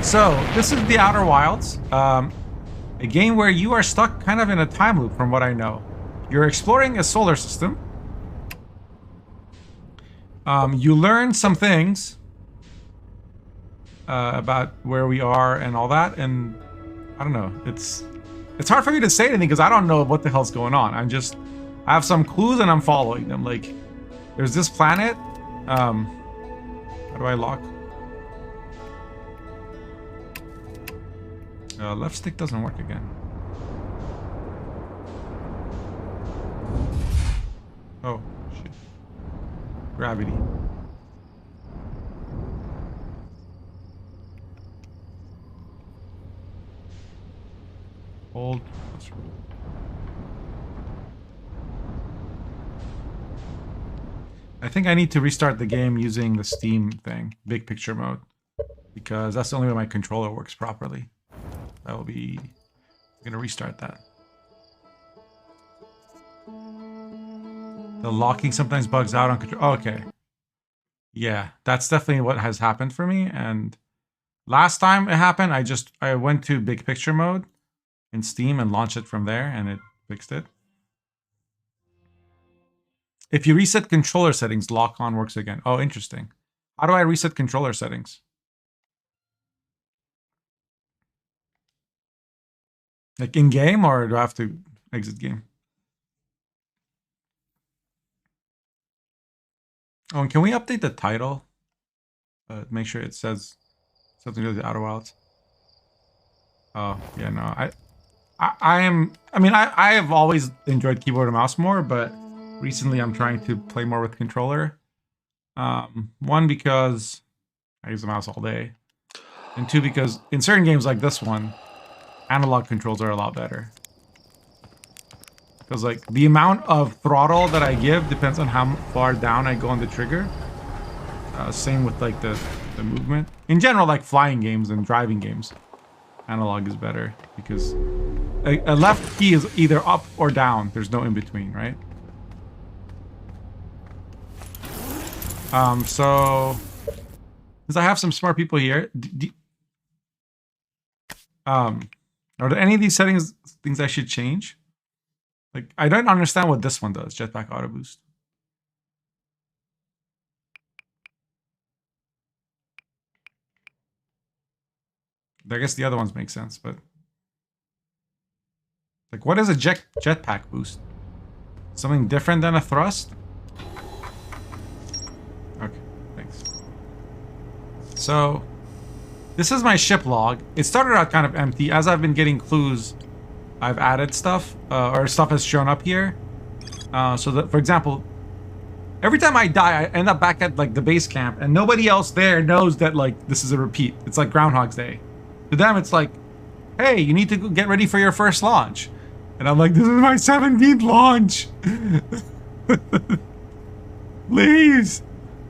So, this is The Outer Wilds, a game where you are stuck kind of in a time loop from what I know. You're exploring a solar system. You learn some things about where we are and all that, and I don't know, it's hard for me to say anything because I don't know what the hell's going on. I have some clues and I'm following them. Like, there's this planet. How do I lock? Left stick doesn't work again. Oh, shit. Gravity. Hold. I think I need to restart the game using the Steam thing, big picture mode, because that's the only way my controller works properly. That will be... I'm gonna restart that. The locking sometimes bugs out on control. Oh, okay. Yeah, that's definitely what has happened for me. And last time it happened, I went to big picture mode in Steam and launched it from there, and it fixed it. If you reset controller settings, lock on works again. Oh, interesting. How do I reset controller settings? Like in game, or do I have to exit game? Oh, and can we update the title? Make sure it says something to do with the Outer Wilds. Oh, yeah, no. I have always enjoyed keyboard and mouse more, but recently I'm trying to play more with controller. One, because I use the mouse all day. And two, because in certain games like this one, analog controls are a lot better. Because like the amount of throttle that I give depends on how far down I go on the trigger. Same with like the movement. In general, like flying games and driving games, analog is better because a left key is either up or down. There's no in between, right? So because I have some smart people here, are there any of these settings things I should change? Like, I don't understand what this one does, jetpack auto boost. I guess the other ones make sense, but like, what is a jetpack boost? Something different than a thrust? Okay, thanks. So, this is my ship log. It started out kind of empty. As I've been getting clues, I've added stuff, or stuff has shown up here. So that, for example, every time I die, I end up back at like the base camp, and nobody else there knows that like this is a repeat. It's like Groundhog's Day. To them, it's like, hey, you need to get ready for your first launch. And I'm like, this is my 17th launch. Please.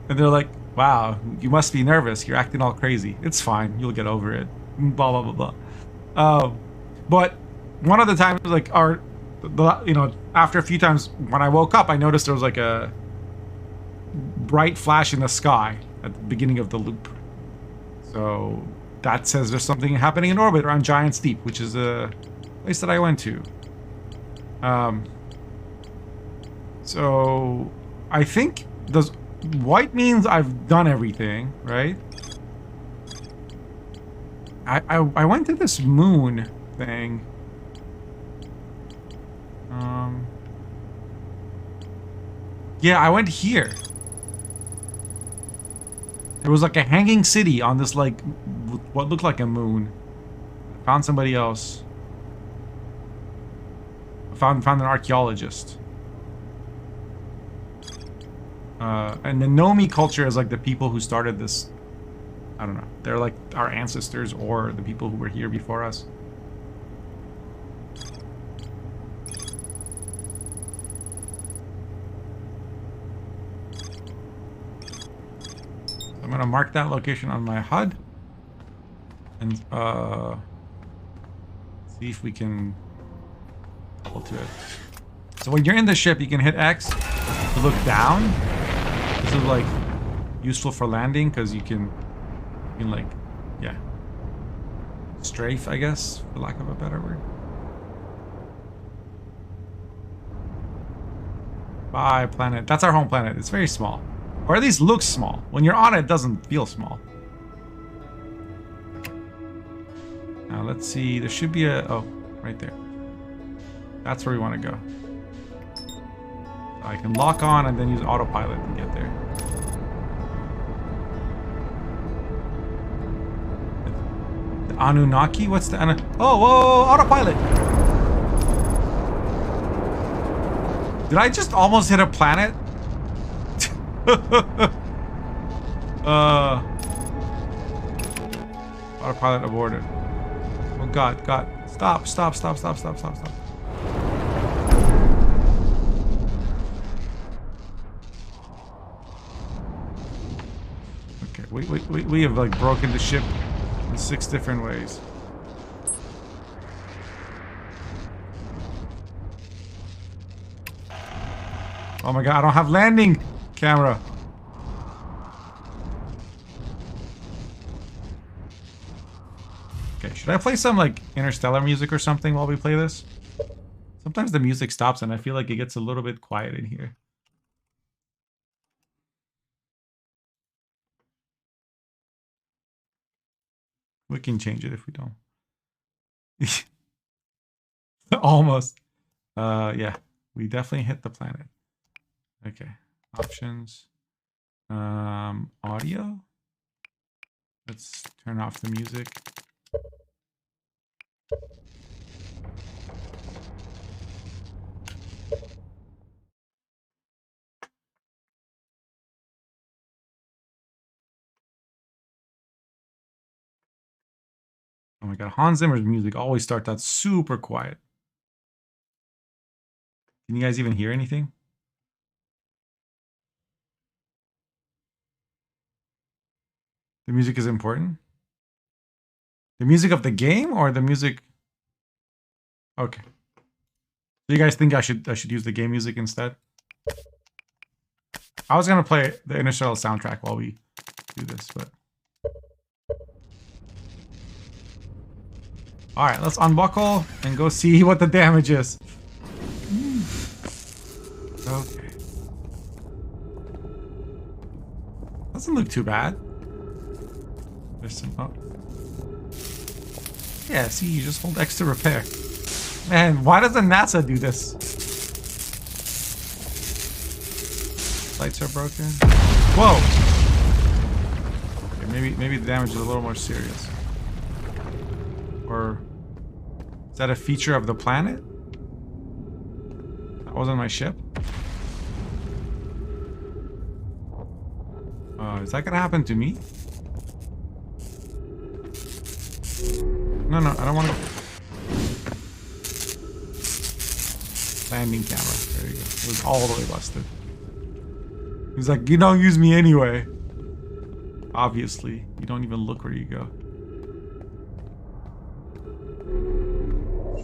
And they're like, wow, you must be nervous. You're acting all crazy. It's fine. You'll get over it. Blah, blah, blah, blah. But one of the times, like, after a few times when I woke up, I noticed there was like a bright flash in the sky at the beginning of the loop. So that says there's something happening in orbit around Giant's Deep, which is a place that I went to. So I think white means I've done everything, right? I went to this moon thing. Yeah, I went here. There was like a hanging city on this like what looked like a moon. I found somebody else. I found an archaeologist. And the Nomi culture is like the people who started this. I don't know. They're like our ancestors or the people who were here before us. I'm gonna mark that location on my HUD and see if we can pull to it. So when you're in the ship, you can hit X to look down. This is like useful for landing because you can like, yeah. strafe, I guess, for lack of a better word. Bye, planet. That's our home planet. It's very small. Or at least looks small. When you're on it, it doesn't feel small. Now, let's see. There should be a... Oh, right there. That's where we want to go. I can lock on and then use autopilot and get there. The Anunnaki? What's the... Oh, whoa, autopilot! Did I just almost hit a planet? Autopilot aborted. Oh god, god. Stop, stop, stop, stop, stop, stop, stop. Okay, we have like broken the ship in 6 different ways. Oh my god, I don't have landing camera. Okay, should I play some like Interstellar music or something while we play this? Sometimes the music stops and I feel like it gets a little bit quiet in here. We can change it if we don't. Almost. Yeah, we definitely hit the planet. Okay, options. Audio. Let's turn off the music. Oh my god, Hans Zimmer's music always starts out super quiet. Can you guys even hear anything? The music is important? The music of the game or the music? Okay. So you guys think I should use the game music instead? I was gonna play the Interstellar soundtrack while we do this, but... Alright, let's unbuckle and go see what the damage is. Okay. Doesn't look too bad. There's some... Oh. Yeah, see, you just hold X to repair. Man, why doesn't NASA do this? Lights are broken. Whoa! Okay, maybe the damage is a little more serious. Or is that a feature of the planet? That wasn't my ship? Is that gonna happen to me? No, no, I don't want to. Landing camera. There you go. It was all the way busted. He's like, you don't use me anyway. Obviously, you don't even look where you go.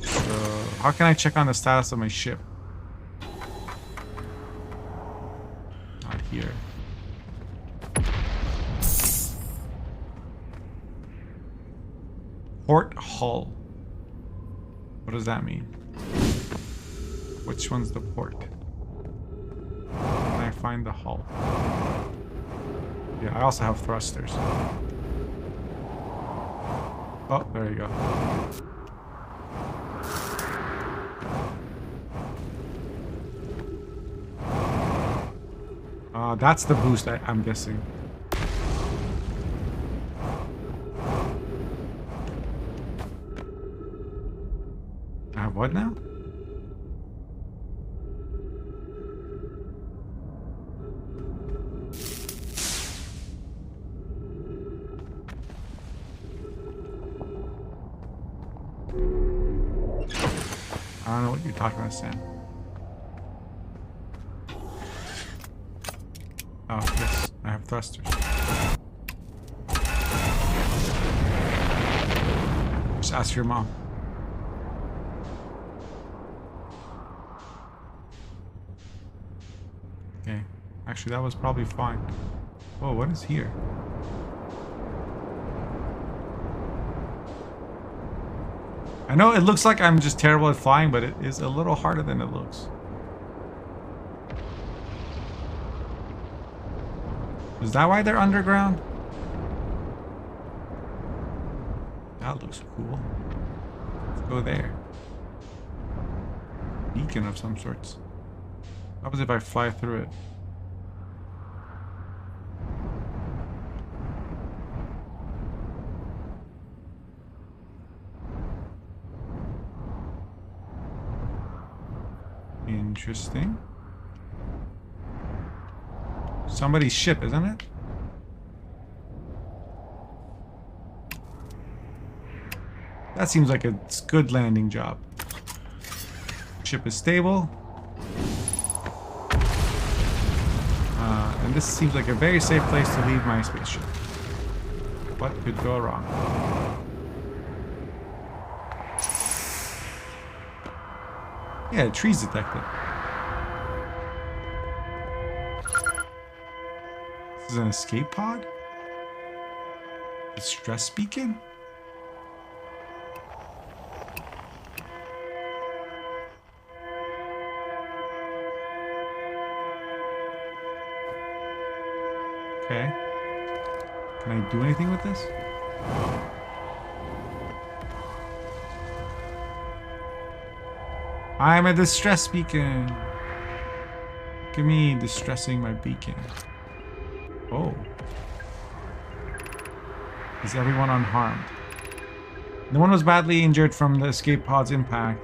So, how can I check on the status of my ship? Not here. Port hull. What does that mean? Which one's the port? Can I find the hull? Yeah, I also have thrusters. Oh, there you go. That's the boost, I'm guessing. I have what now? I don't know what you're talking about, Sam. Oh, yes, I have thrusters. Just ask your mom. Okay, actually that was probably fine. Whoa, what is here? I know it looks like I'm just terrible at flying, but it is a little harder than it looks. Is that why they're underground? That looks cool. Let's go there. Beacon of some sorts. What happens if I fly through it? Interesting. Somebody's ship, isn't it? That seems like a good landing job. Ship is stable. And this seems like a very safe place to leave my spaceship. What could go wrong? Yeah, trees detected. This is an escape pod? Distress beacon? Okay. Can I do anything with this? I'm a distress beacon. Look at me distressing my beacon. Oh. Is everyone unharmed? No one was badly injured from the escape pod's impact.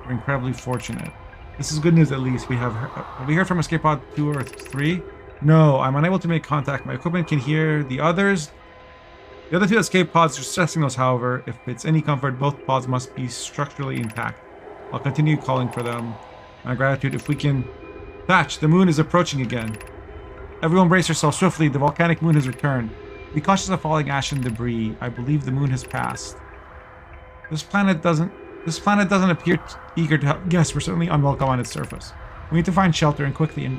We're incredibly fortunate. This is good news at least. Have we heard from escape pod 2 or 3? No, I'm unable to make contact. My equipment can hear the others. The other 2 escape pods are stressing us, however. If it's any comfort, both pods must be structurally intact. I'll continue calling for them. My gratitude if we can... Thatch, the moon is approaching again. Everyone brace yourself swiftly. The volcanic moon has returned. Be cautious of falling ash and debris. I believe the moon has passed. This planet doesn't appear eager to help. Yes, we're certainly unwelcome on its surface. We need to find shelter and quickly, and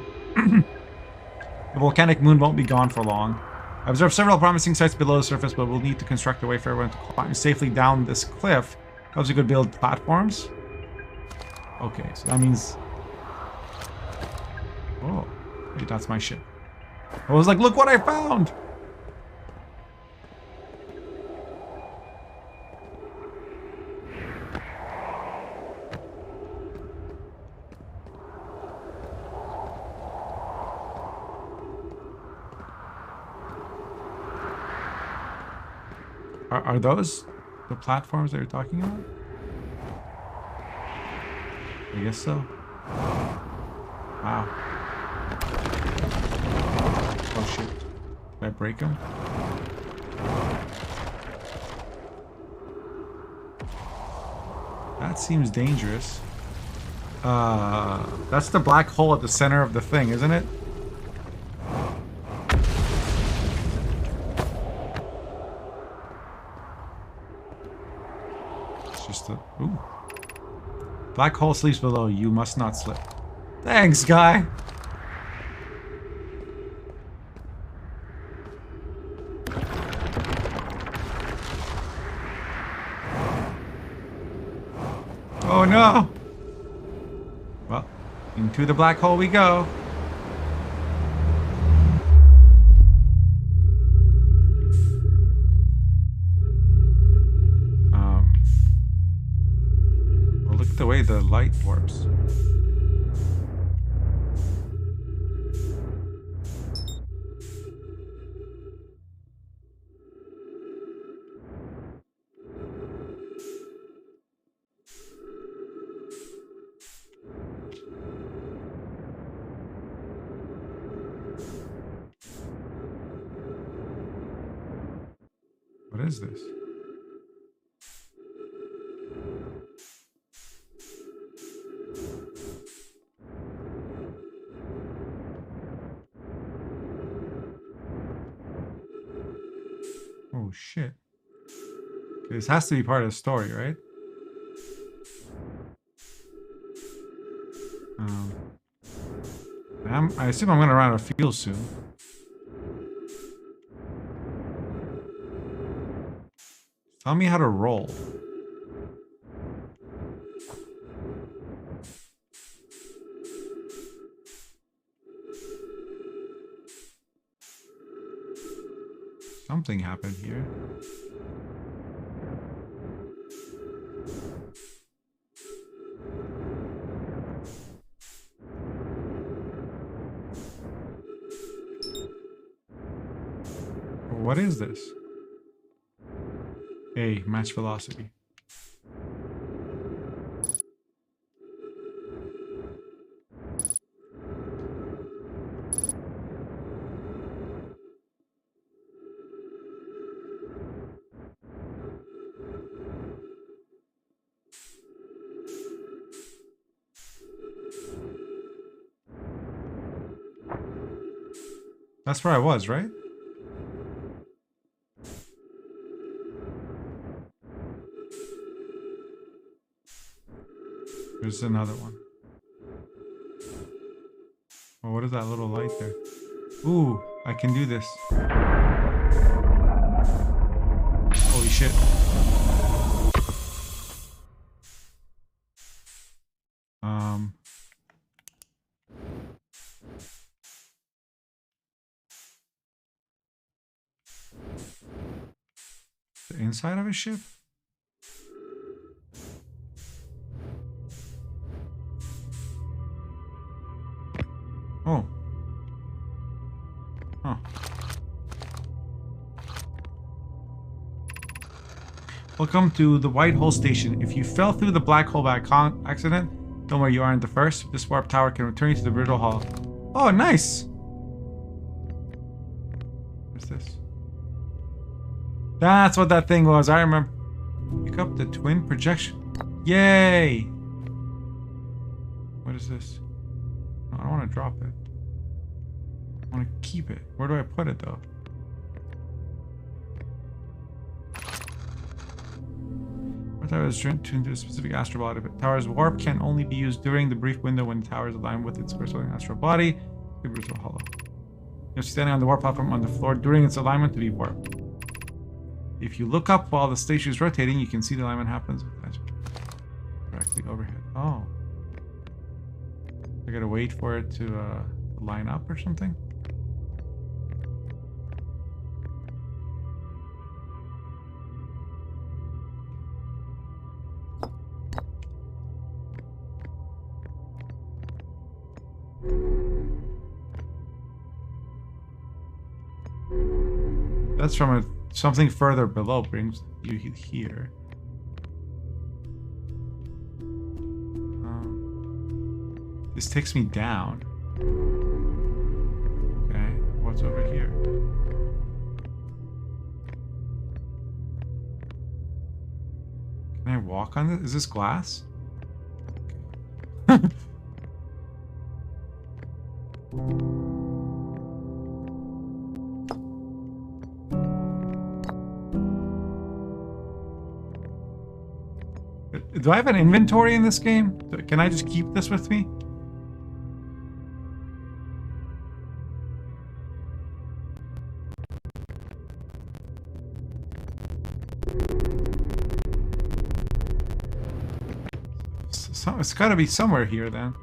the volcanic moon won't be gone for long. I observed several promising sites below the surface, but we'll need to construct a way for everyone to climb safely down this cliff. Helps you could build platforms. Okay, so that means... Oh, wait, that's my ship. I was like, look what I found! Are those the platforms that you're talking about? I guess so. Wow. Oh shit. Did I break them? That seems dangerous. That's the black hole at the center of the thing, isn't it? Ooh. Black hole sleeps below. You must not slip. Thanks, guy. Oh no. Well, into the black hole we go. The way the light warps. What is this? Oh shit. Okay, this has to be part of the story, right? I assume I'm gonna run out of fuel soon. Tell me how to roll. Something happened here. What is this? A match velocity. That's where I was, right? There's another one. Oh, what is that little light there? Ooh, I can do this. Holy shit. The inside of a ship? Oh. Huh. Welcome to the White Hole Station. If you fell through the black hole by accident, don't worry, you aren't the first. This warp tower can return you to the Brittle Hull. Oh, nice! What's this? That's what that thing was. I remember. Pick up the twin projection. Yay! What is this? No, I don't want to drop it. I want to keep it. Where do I put it, though? What tower is tuned to a specific astral body, but tower's warp can only be used during the brief window when the tower is aligned with its corresponding astral body. The Brittle Hollow. You have to stand on the warp platform on the floor during its alignment to be warped. If you look up while the station is rotating, you can see the alignment happens directly overhead. Oh. I gotta wait for it to line up or something? That's from something further below brings you here. This takes me down. Okay, what's over here? Can I walk on this? Is this glass? Do I have an inventory in this game? Can I just keep this with me? It's gotta be somewhere here then.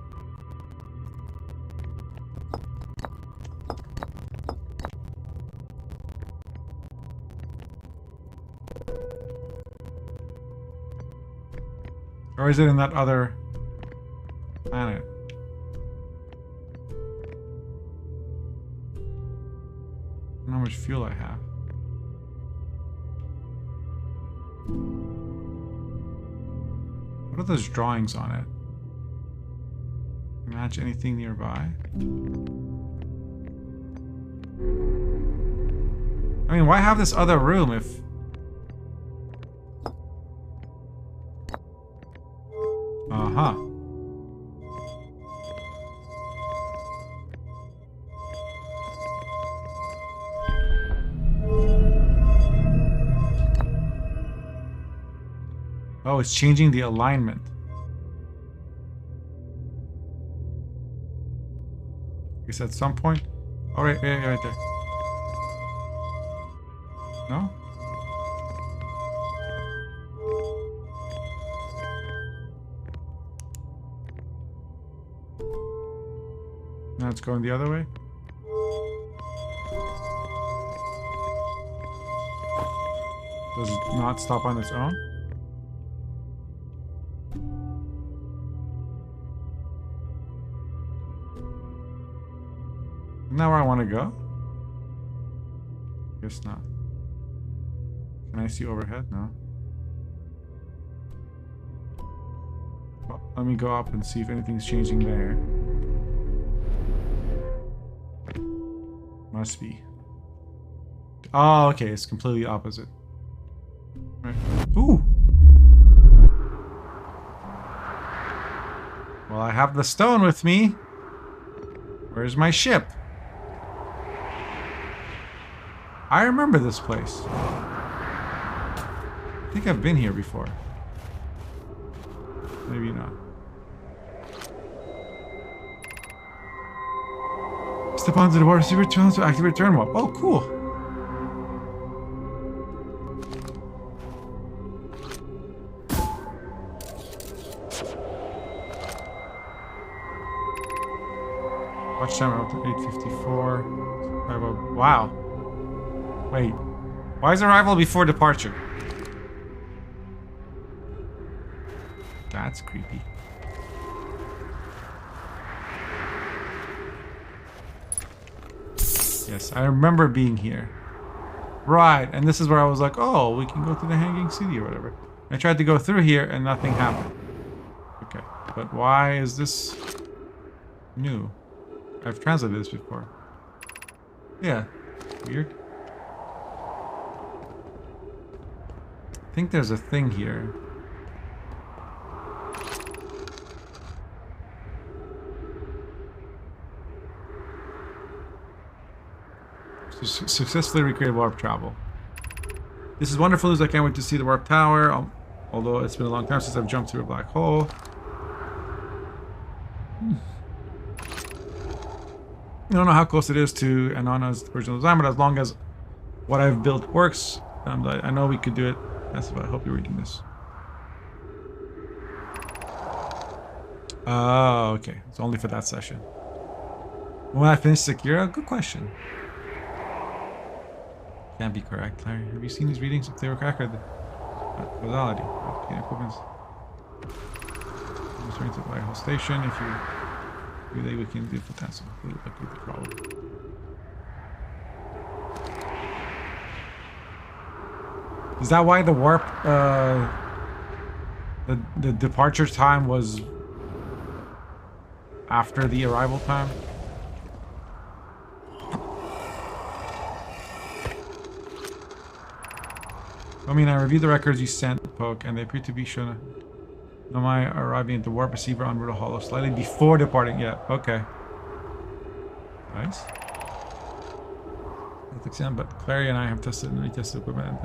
Or is it in that other planet? I don't know how much fuel I have. What are those drawings on it? Match anything nearby? I mean, why have this other room if... Uh-huh. Oh, it's changing the alignment. I guess at some point... Oh, right there. No? Now it's going the other way? Does it not stop on its own? Isn't that where I want to go? Guess not. Can I see overhead? No. Well, let me go up and see if anything's changing there. Must be. Oh, okay. It's completely opposite. Right. Ooh. Well, I have the stone with me. Where's my ship? I remember this place. I think I've been here before. Maybe not. Step onto the water receiver channel to activate turn warp. Oh, cool. Watch time out to 8:54. Wow. Wait. Why is arrival before departure? That's creepy. Yes, I remember being here. Right, and this is where I was like, oh, we can go to the Hanging City or whatever. I tried to go through here and nothing happened. Okay, but why is this new? I've translated this before. Yeah, weird. I think there's a thing here. Successfully recreated warp travel. This is wonderful news. I can't wait to see the warp tower. Although it's been a long time since I've jumped through a black hole. I don't know how close it is to Anana's original design, but as long as what I've built works, I know we could do it. That's what I hope you're reading this. Oh, okay. It's only for that session. When I finish Sekiro? Good question. Can't be correct, Larry. Have you seen these readings? If they were correct, or the causality? Okay, equipments. Return to the White Hole Station. If you relay, we can do potential. Good luck with the problem. Is that why the warp, the departure time was after the arrival time? I mean, I reviewed the records you sent, Poke, and they appear to be shown Nomai arriving at the warp receiver on Ruta Hollow slightly before departing. Yeah, okay. Nice. That's exam, but Clary and I have tested and retested equipment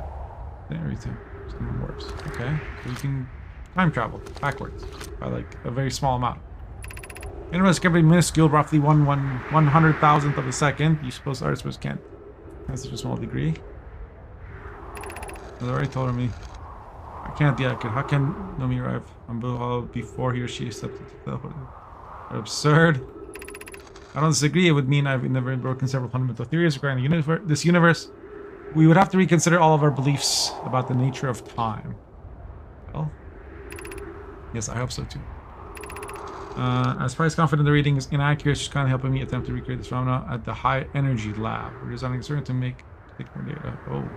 and everything. Some warps. Okay, so we can time travel backwards by like a very small amount. Anyways, every minuscule, roughly 1/100,000th of a second. You suppose artists can't. That's such a small degree. They already told me. I can't be accurate. How can Nomi arrive on Blue Hollow before he or she stepped into the teleport? Absurd. I don't disagree. It would mean I've never broken several fundamental theories regarding this universe. We would have to reconsider all of our beliefs about the nature of time. Well, yes, I hope so too. As far as confident the reading is inaccurate, she's kind of helping me attempt to recreate this phenomena at the high energy lab. We're designing a circuit to take more data. Oh.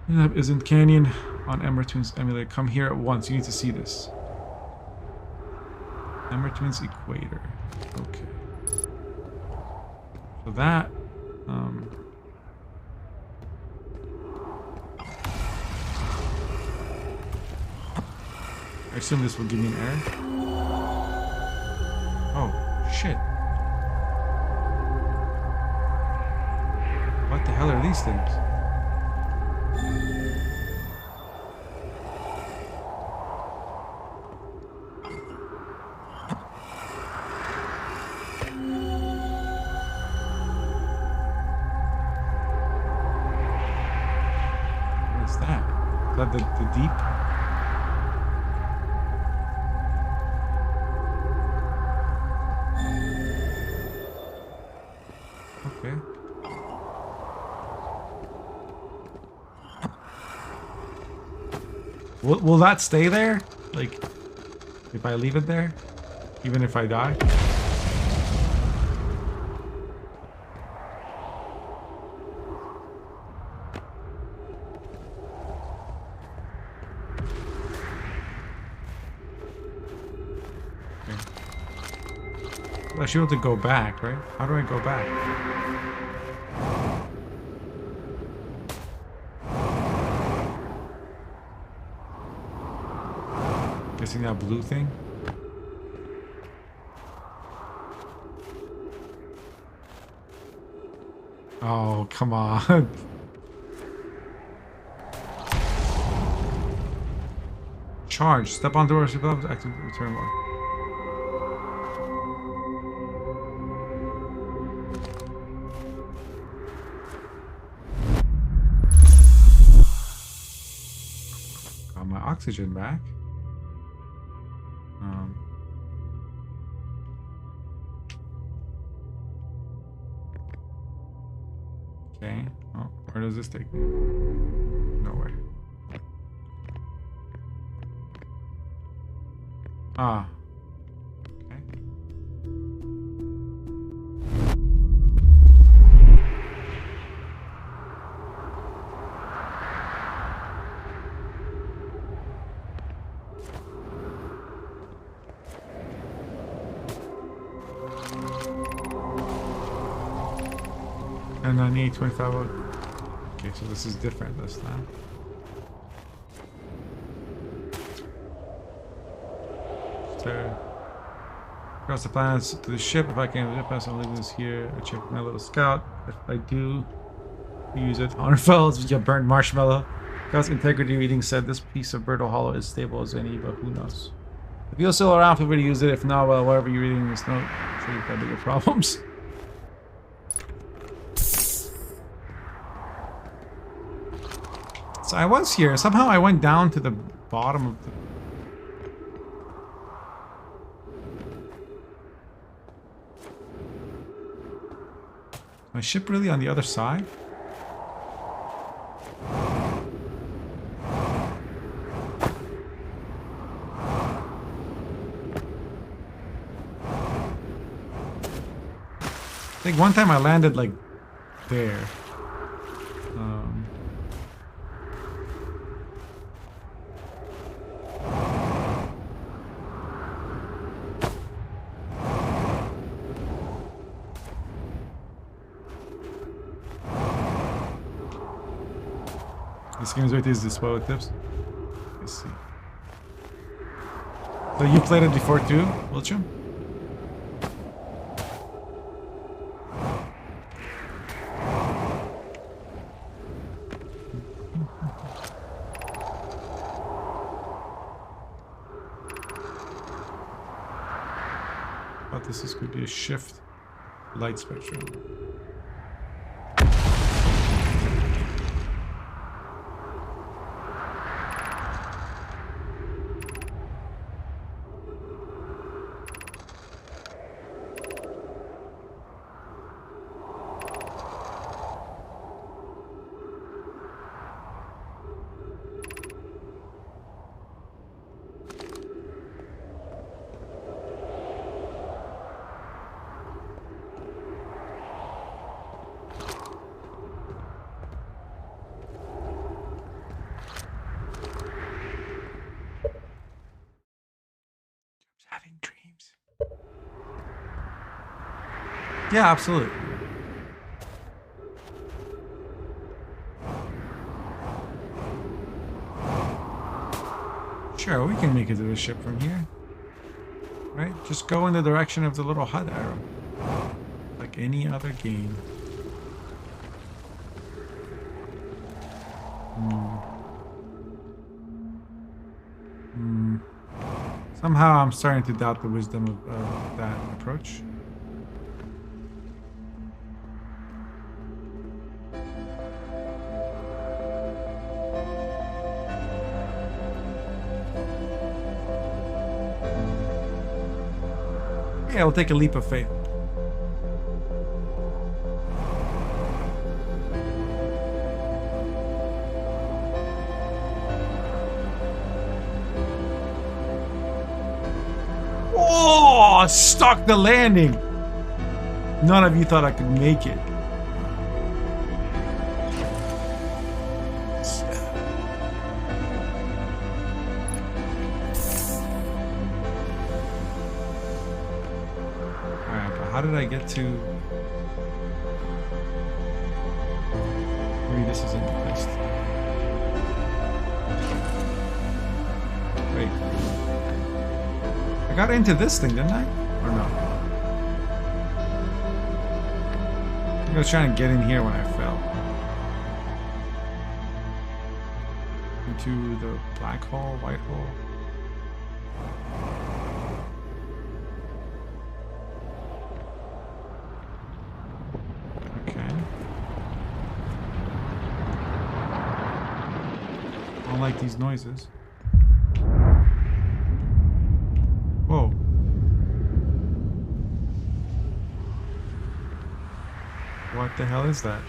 Lab isn't Canyon on Emerald Twins emulator. Come here at once. You need to see this. Emerald Twins Equator. Okay. So that, I assume this will give me an error. Oh, shit. What the hell are these things? What is that? Is that the deep? Will that stay there? Like, if I leave it there? Even if I die? I should be able to go back, right? How do I go back? Guessing that blue thing? Oh, come on. Charge. Step on doors above. Active return one. Got my oxygen back. Okay. Oh, where does this take me? Nowhere. Ah. Okay. And I need 25. Okay, so this is different this time. Across the planets to the ship. If I can pass, I'll leave this here. I check my little scout. If I do use it, honor fellows, we get burnt marshmallow. Scout's integrity reading said this piece of Brittle Hollow is stable as any, but who knows? If you're still around, feel free to use it. If not, well, whatever you're reading in this note, I'm sure you've got bigger problems. So I was here. Somehow I went down to the bottom of the... My ship really on the other side? I think one time I landed like there. This game's right is the spoiler tips. Let's see. So you played it before too, Wilcham? Thought this could be a shift light spectrum. Having dreams. Yeah, absolutely. Sure, we can make it to the ship from here. Right? Just go in the direction of the little HUD arrow. Like any other game. Somehow I'm starting to doubt the wisdom of that approach. Yeah, we'll take a leap of faith. stuck the landing. None of you thought I could make it. Alright, but how did I get to... Maybe this isn't the list. Wait. I got into this thing, didn't I? Or no? I was trying to get in here when I fell. Into the black hole, white hole. Okay. I don't like these noises. Whoa. What the hell is that?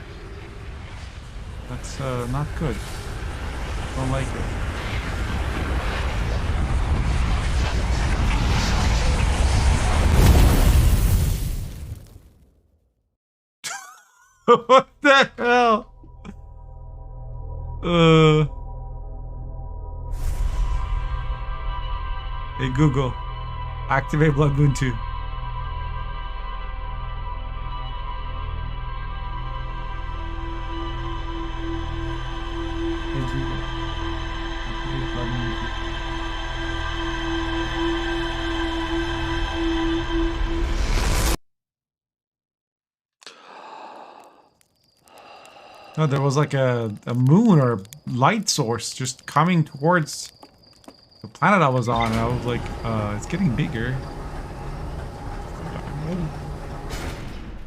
That's not good. Don't like it. What the hell? Hey Google, activate Blood Moon 2. No, there was like a moon or light source just coming towards the planet I was on, and I was like, it's getting bigger.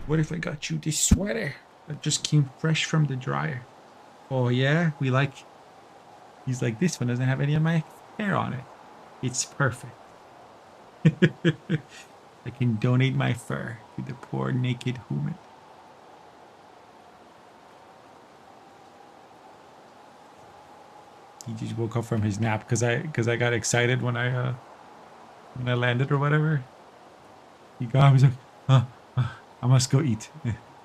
What if I got you this sweater that just came fresh from the dryer? Oh yeah, we like... He's like, this one doesn't have any of my hair on it. It's perfect. I can donate my fur to the poor naked human. He just woke up from his nap because I got excited when I landed or whatever. He got, he's like, I must go eat.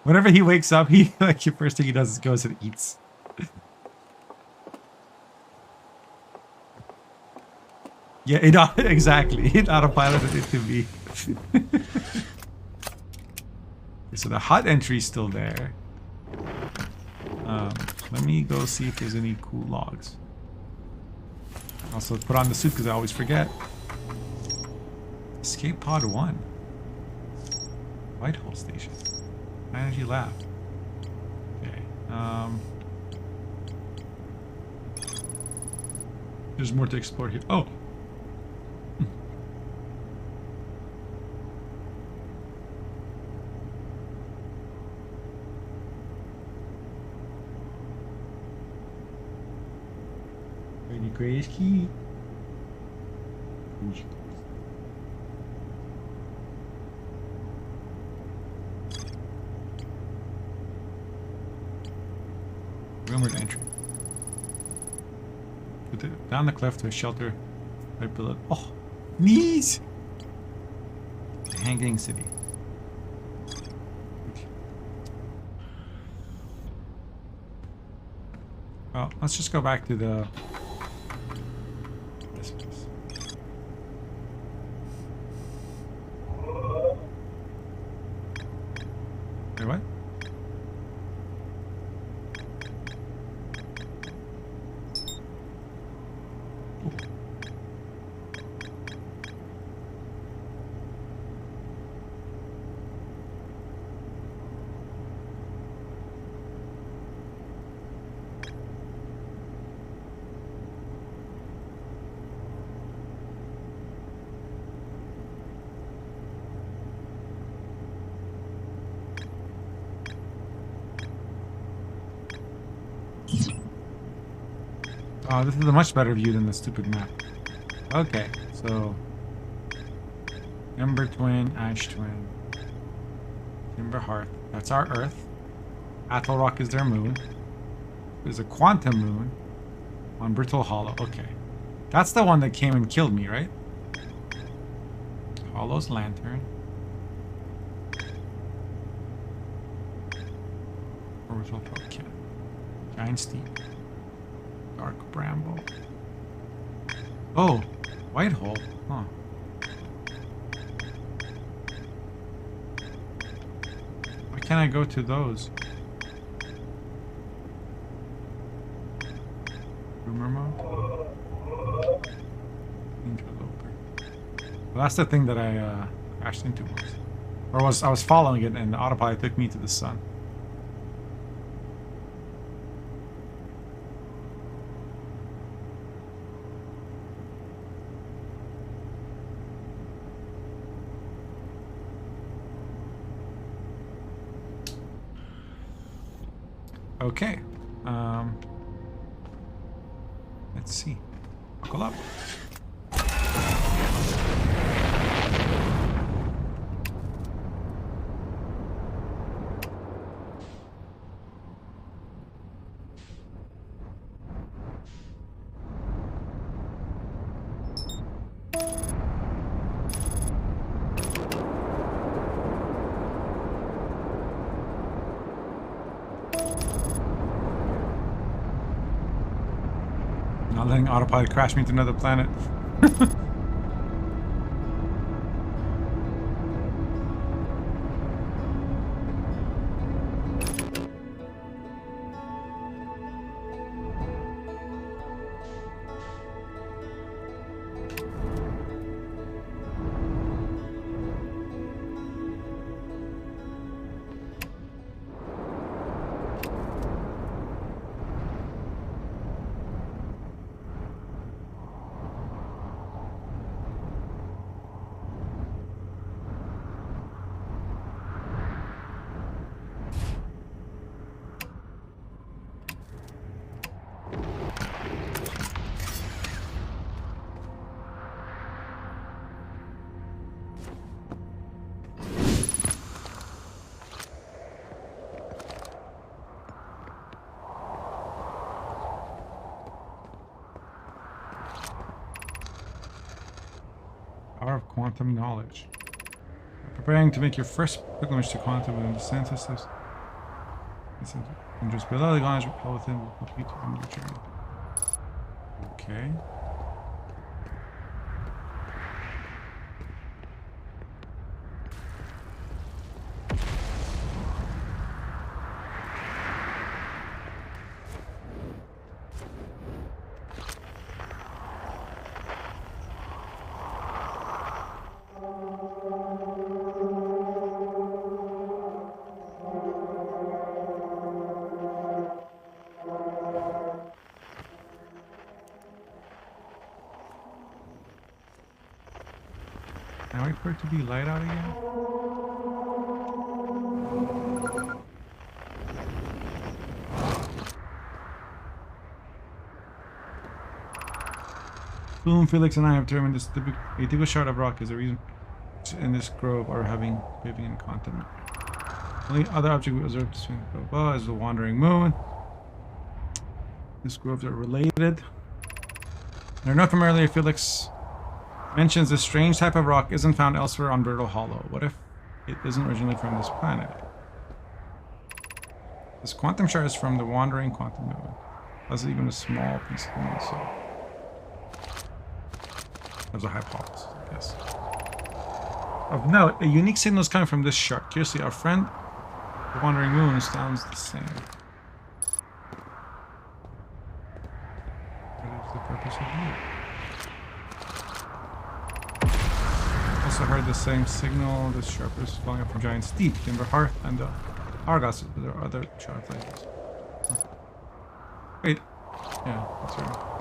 Whenever he wakes up, he like the first thing he does is goes and eats. Yeah, exactly. It autopiloted it to me. So the hut entry's still there. Let me go see if there's any cool logs. Also put on the suit because I always forget. Escape pod 1. Whitehall station. Energy lab. Okay. There's more to explore here. Oh. Any greatest key? Rumored entry. Down the cliff to a shelter right below. Oh, knees! The Hanging City. Well, let's just go back to the... this place. Wait, what? Oh, this is a much better view than the stupid map. Okay, so... Ember Twin, Ash Twin. Timber Hearth. That's our Earth. Athol Rock is their moon. There's a quantum moon on Brittle Hollow. Okay. That's the one that came and killed me, right? Hollow's lantern. Original pumpkin. Giant steep. Dark bramble. Oh, white hole. Huh. Why can't I go to those? Rumor mode? Interloper. Well, that's the thing that I crashed into once. Or I was following it and the autopilot took me to the sun. Okay. Let's see. Buckle up. Not letting autopilot crash me into another planet. Power of quantum knowledge. Preparing to make your first pilgrimage to quantum and descent systems. And just below the knowledge within will complete on your journey. Okay. Can I wait for it to be light out again? Boom, Felix and I have determined this a typical shard of rock is a reason in this grove are living in continent. Only other object we observed to swing above is the wandering moon. These groves are related. They're not familiar. Felix mentions this strange type of rock isn't found elsewhere on Brittle Hollow. What if it isn't originally from this planet? This quantum shard is from the wandering quantum moon. That's even a small piece of the moon, so there's a hypothesis, I guess. Of note, a unique signal is coming from this shard. Curiously, our friend, the wandering moon, sounds the same. What is the purpose of it? Also heard the same signal. This sharp is flowing up from Giant Steep, Timber Hearth, and Argos. There are other shards like this. Huh. Wait. Yeah, that's right.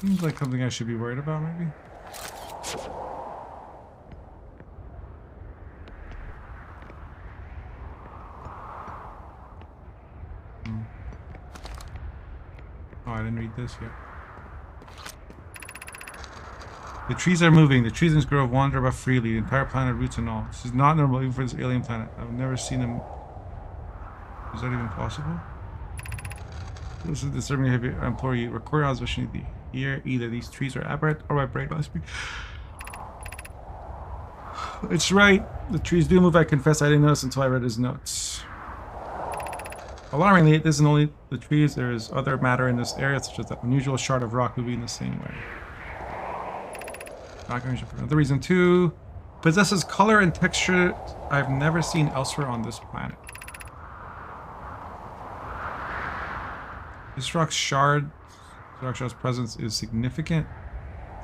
Seems like something I should be worried about, maybe. Oh, I didn't read this yet. The trees are moving. The trees in this grove wander about freely. The entire planet, roots and all. This is not normal even for this alien planet. I've never seen them. Is that even possible? This is disturbing heavy. I implore you. Record your observation here. Either these trees are aberrant or my brain must be. It's right. The trees do move. I confess I didn't notice until I read his notes. Alarmingly, this isn't only the trees. There is other matter in this area, such as that unusual shard of rock moving in the same way. Not going to for another reason too. Possesses color and texture I've never seen elsewhere on this planet. This rock's shard's presence is significant.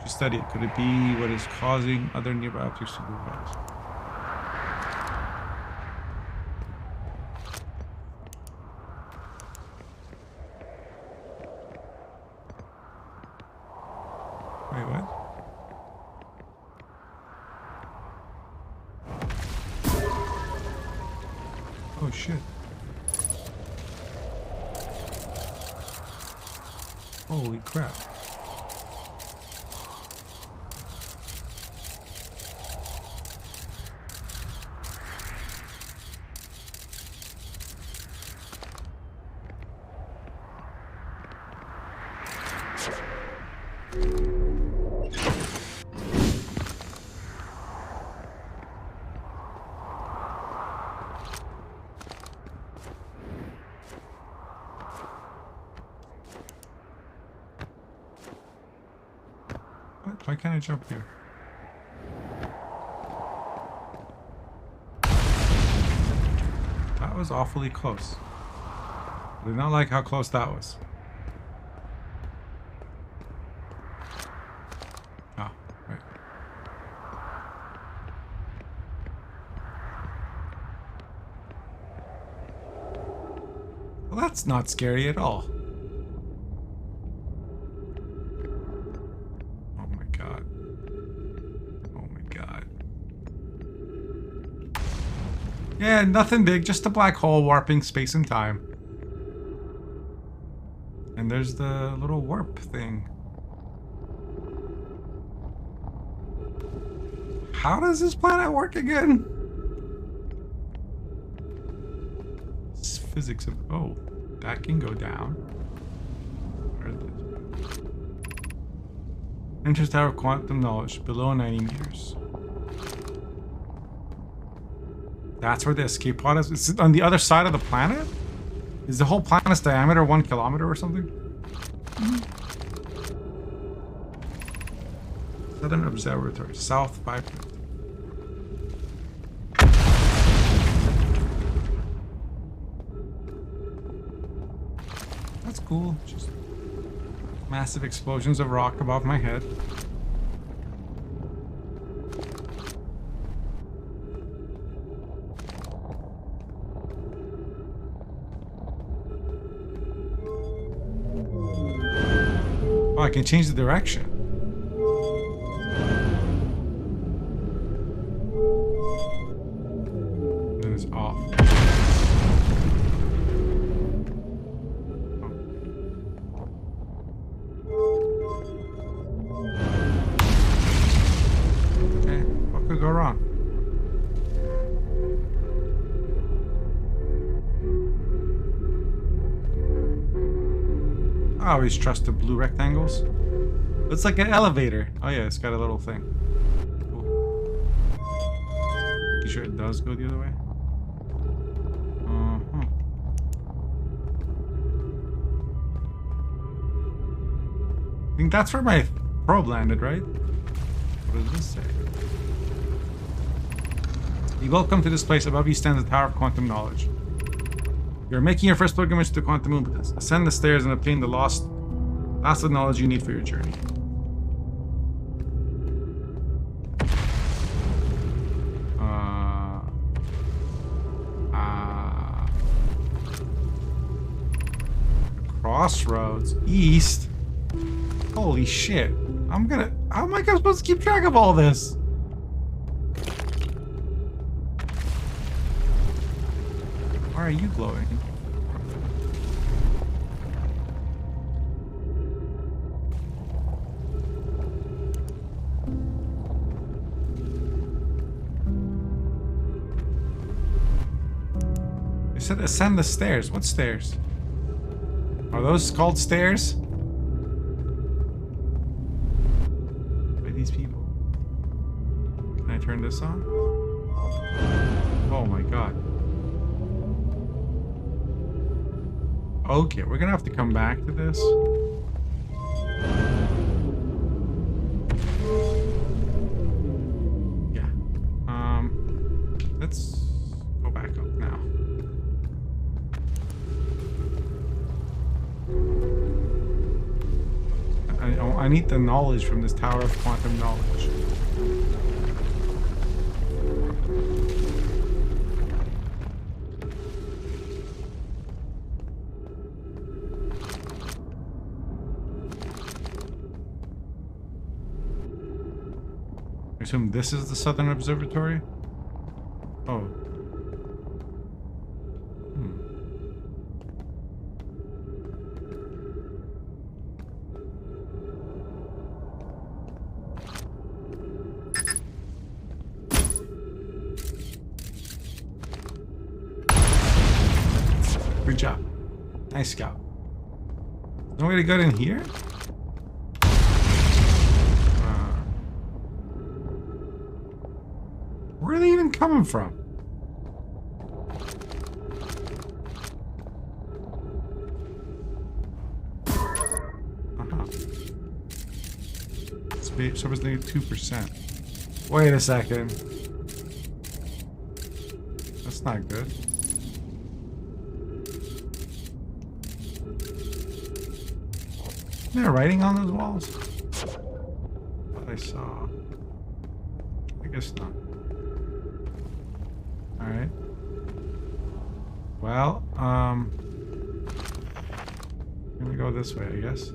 To study it, could it be what is causing other nearby objects to move out? Wait, what? Oh shit. Holy crap. Why can't I jump here? That was awfully close. I did not like how close that was. Ah, right. Well, that's not scary at all. Yeah, nothing big, just a black hole warping space and time. And there's the little warp thing. How does this planet work again? It's physics of... Oh, that can go down. Where is it? Enters tower of quantum knowledge, below 90 meters. That's where the escape pod is. It's on the other side of the planet? Is the whole planet's diameter 1 kilometer or something? Southern Observatory, South 5. That's cool. Just massive explosions of rock above my head. I can change the direction. Then it's off. Okay, what could go wrong? I always trust the blue rectangles. It's like an elevator. Oh yeah, it's got a little thing. Cool. Making sure it does go the other way. I think that's where my probe landed, right? What does this say? Be welcome to this place. Above you stands the Tower of Quantum Knowledge. You're making your first pilgrimage to the Quantum Moon. Ascend the stairs and obtain the last of knowledge you need for your journey. Crossroads east. Holy shit. How am I supposed to keep track of all this? Why are you glowing? They said ascend the stairs. What stairs? Are those called stairs? By these people. Can I turn this on? Oh my god. Okay, we're gonna have to come back to this. Yeah. Let's go back up now. I need the knowledge from this Tower of Quantum Knowledge. I assume this is the Southern Observatory? Oh. Good job. Nice scout. No way to get in here? Where are they even coming from? Service negative 2%. Wait a second. That's not good. Is there writing on those walls? What I saw. I guess not. Alright. Well, I'm gonna go this way, I guess.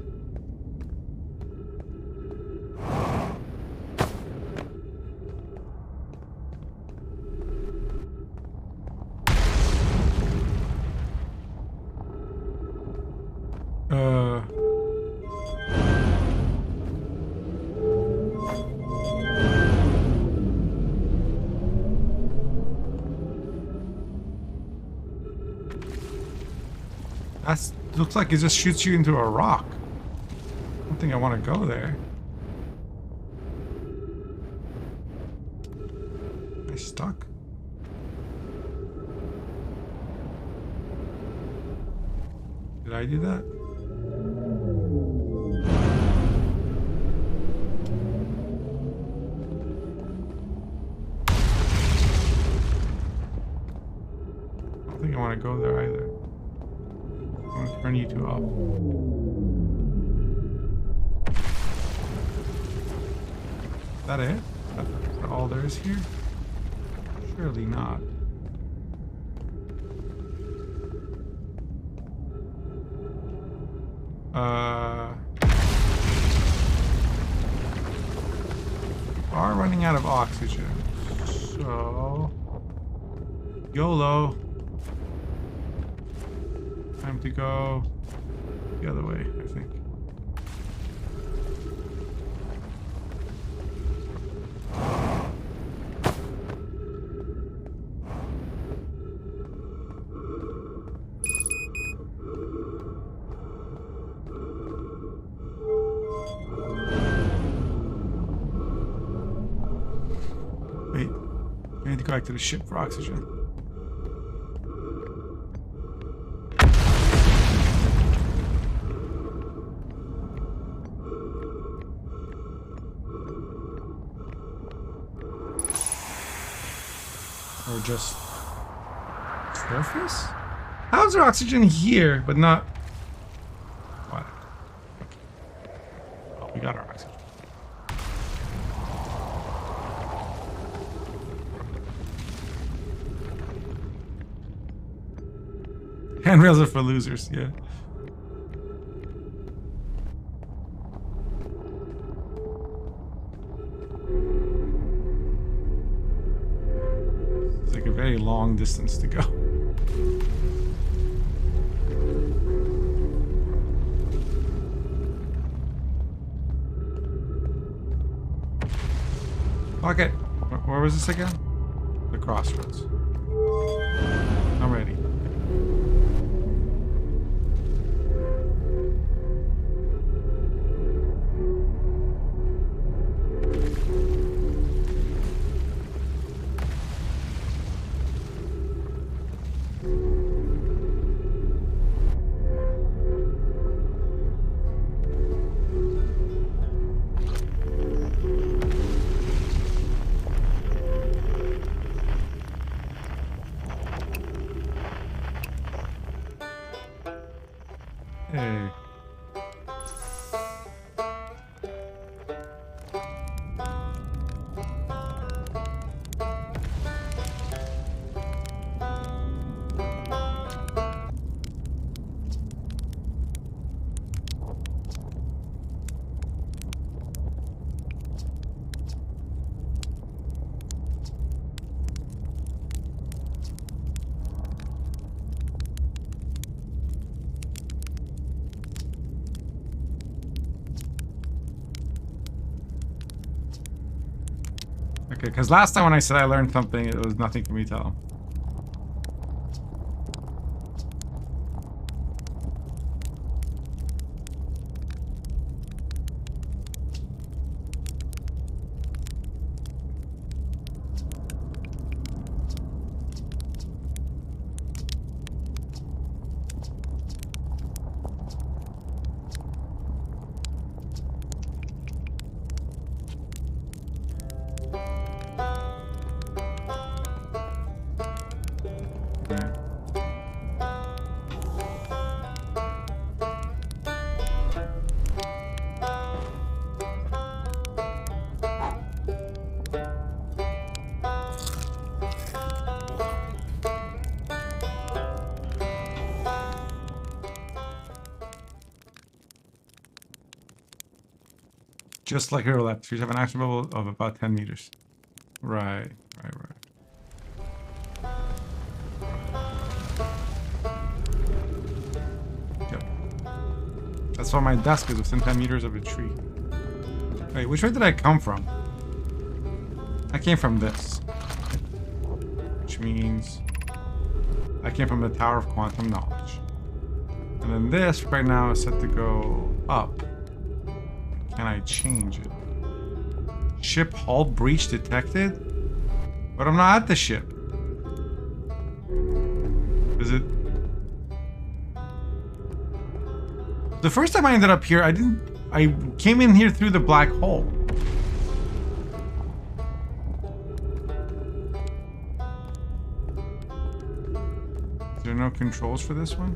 That looks like it just shoots you into a rock. I don't think I want to go there. Am I stuck? Did I do that? I don't think I want to go there either. I'm gonna turn you two off. Is that it? Is that all there is here? Surely not. We are running out of oxygen. So YOLO. Time to go the other way, I think. Wait, I need to go back to the ship for oxygen. Or just surface? How's there oxygen here, but not... What? Oh, we got our oxygen. Handrails are for losers, yeah. very long distance to go. Okay, where was this again? The crossroads. I'm ready. Hey. Okay, because last time when I said I learned something, it was nothing for me to tell. Just like her left. Trees have an action bubble of about 10 meters. Right. Yep. That's why my desk is within 10 meters of a tree. Wait, which way did I come from? I came from this. Which means I came from the Tower of Quantum Knowledge. And then this right now is set to go up. Can I change it? Ship hull breach detected? But I'm not at the ship. Is it? The first time I ended up here, I came in here through the black hole. Is there no controls for this one?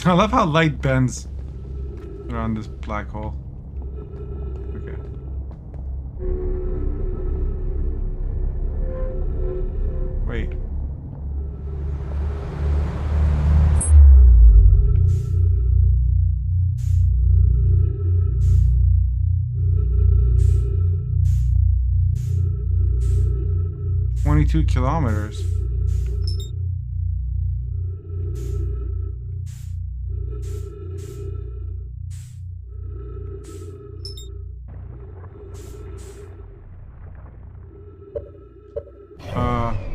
I love how light bends around this black hole. Okay. Wait. "22 kilometers.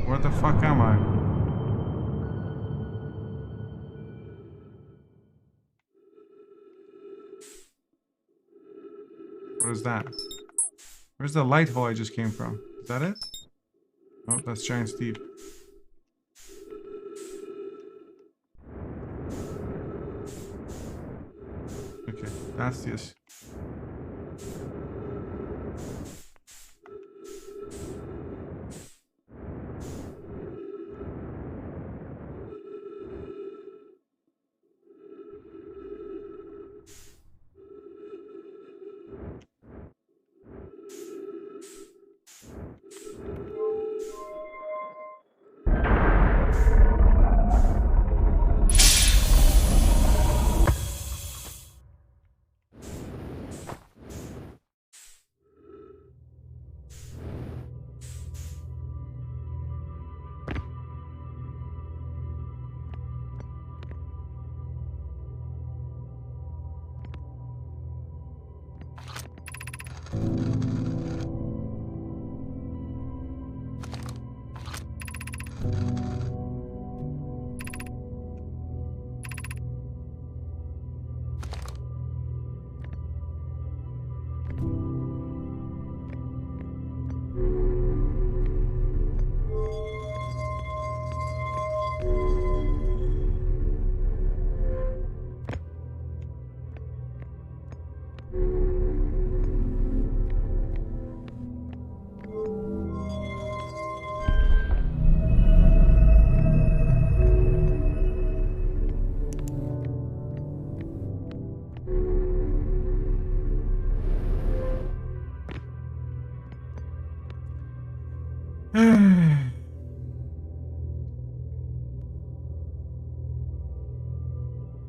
Where the fuck am I? What is that? Where's the light hole I just came from? Is that it? Oh, that's Giant Steve. Okay, that's this.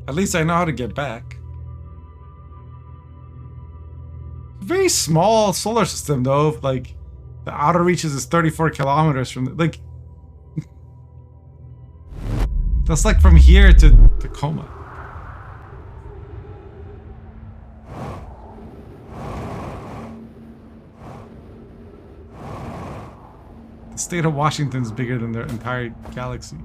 At least I know how to get back. Very small solar system though. Like the outer reaches is 34 kilometers from the, like. That's like from here to Tacoma. The state of Washington is bigger than their entire galaxy.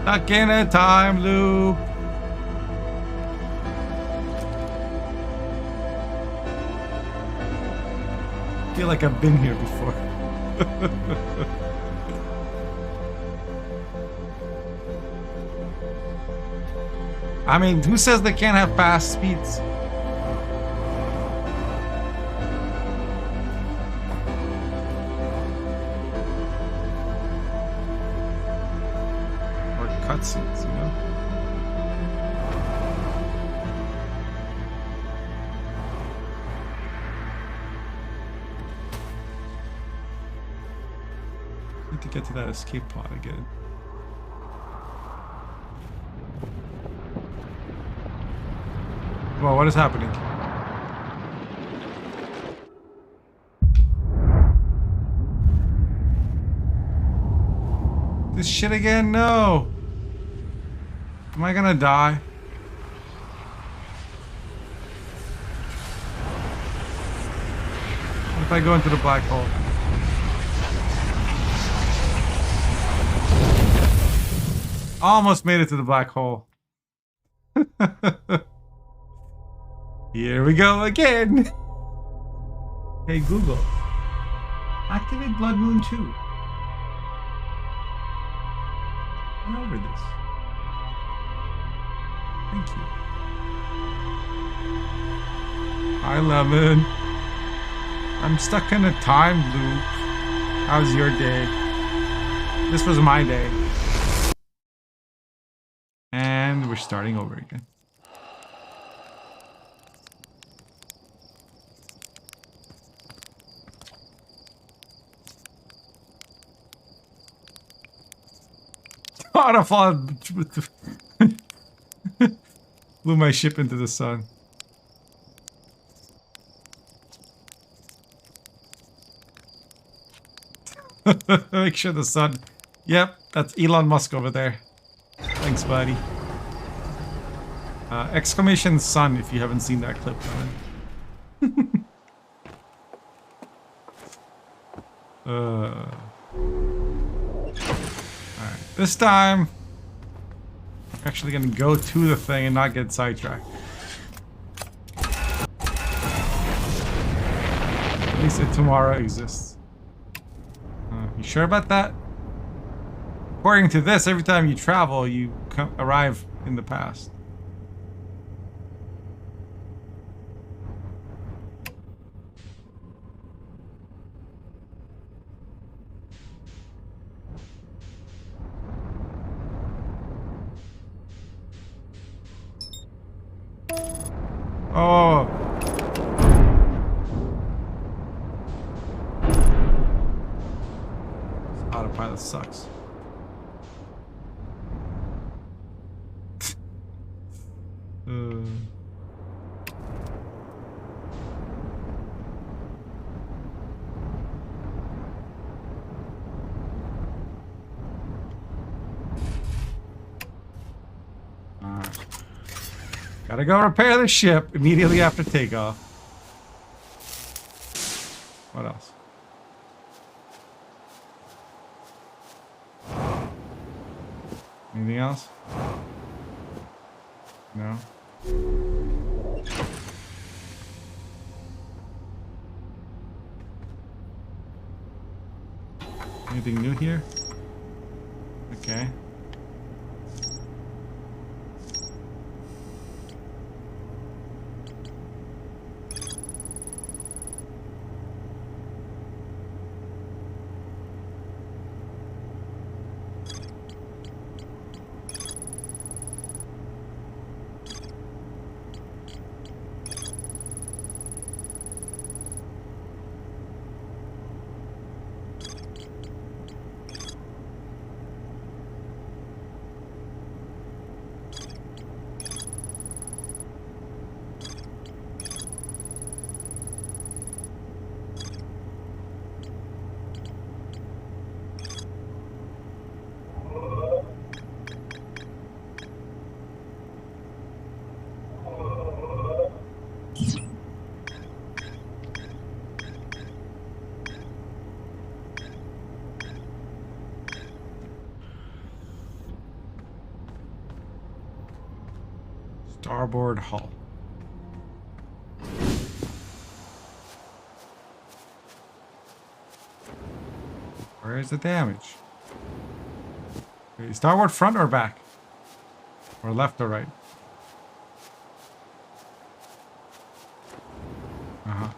Stuck in a time loop. I feel like I've been here before. I mean, who says they can't have fast speeds? Cutscenes, you know? Need to get to that escape pod again. Well, what is happening? This shit again? No! Am I gonna die? What if I go into the black hole? Almost made it to the black hole. Here we go again. Hey Google, activate Blood Moon 2. Run over this. Thank you. Hi, Lemon. I'm stuck in a time loop. How's your day? This was my day. And we're starting over again. Waterfall blew my ship into the sun. Make sure the sun. Yep, that's Elon Musk over there. Thanks, buddy. Exclamation sun if you haven't seen that clip. Alright, this time I'm actually gonna go to the thing and not get sidetracked. At least tomorrow exists. You sure about that? According to this, every time you travel, you arrive in the past. Oh. This autopilot sucks. Gotta go repair the ship immediately after takeoff. What else? Anything else? No? Anything new here? Okay. Starboard hull. Where is the damage? Okay, starboard front or back? Or left or right? Uh-huh.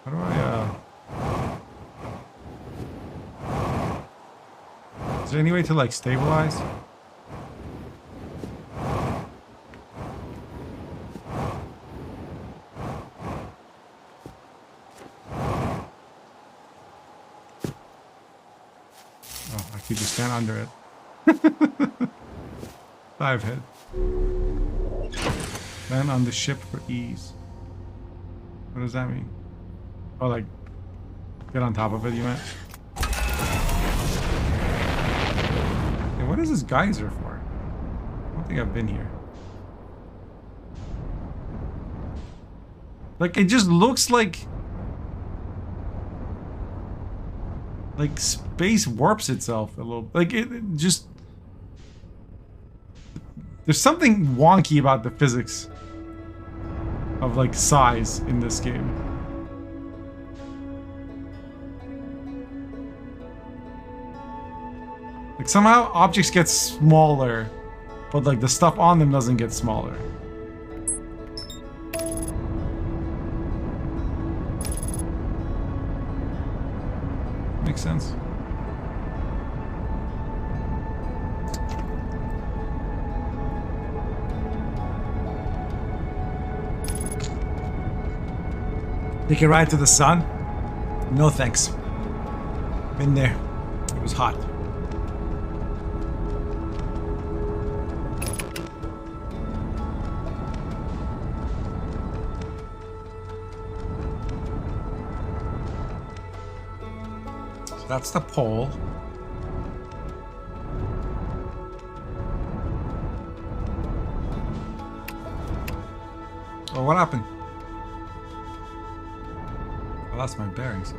How do is there any way to like stabilize? Oh, I could just stand under it. Dive head. Land on the ship for ease. What does that mean? Oh, like, get on top of it, you meant? Hey, what is this geyser for? I don't think I've been here. Like, it just looks like space warps itself a little. Like, it just... There's something wonky about the physics of, like, size in this game. Like, somehow objects get smaller, but, like, the stuff on them doesn't get smaller. Makes sense. Take a ride to the sun? No thanks. Been there. It was hot. So that's the pole. Oh, what happened? I lost my bearings.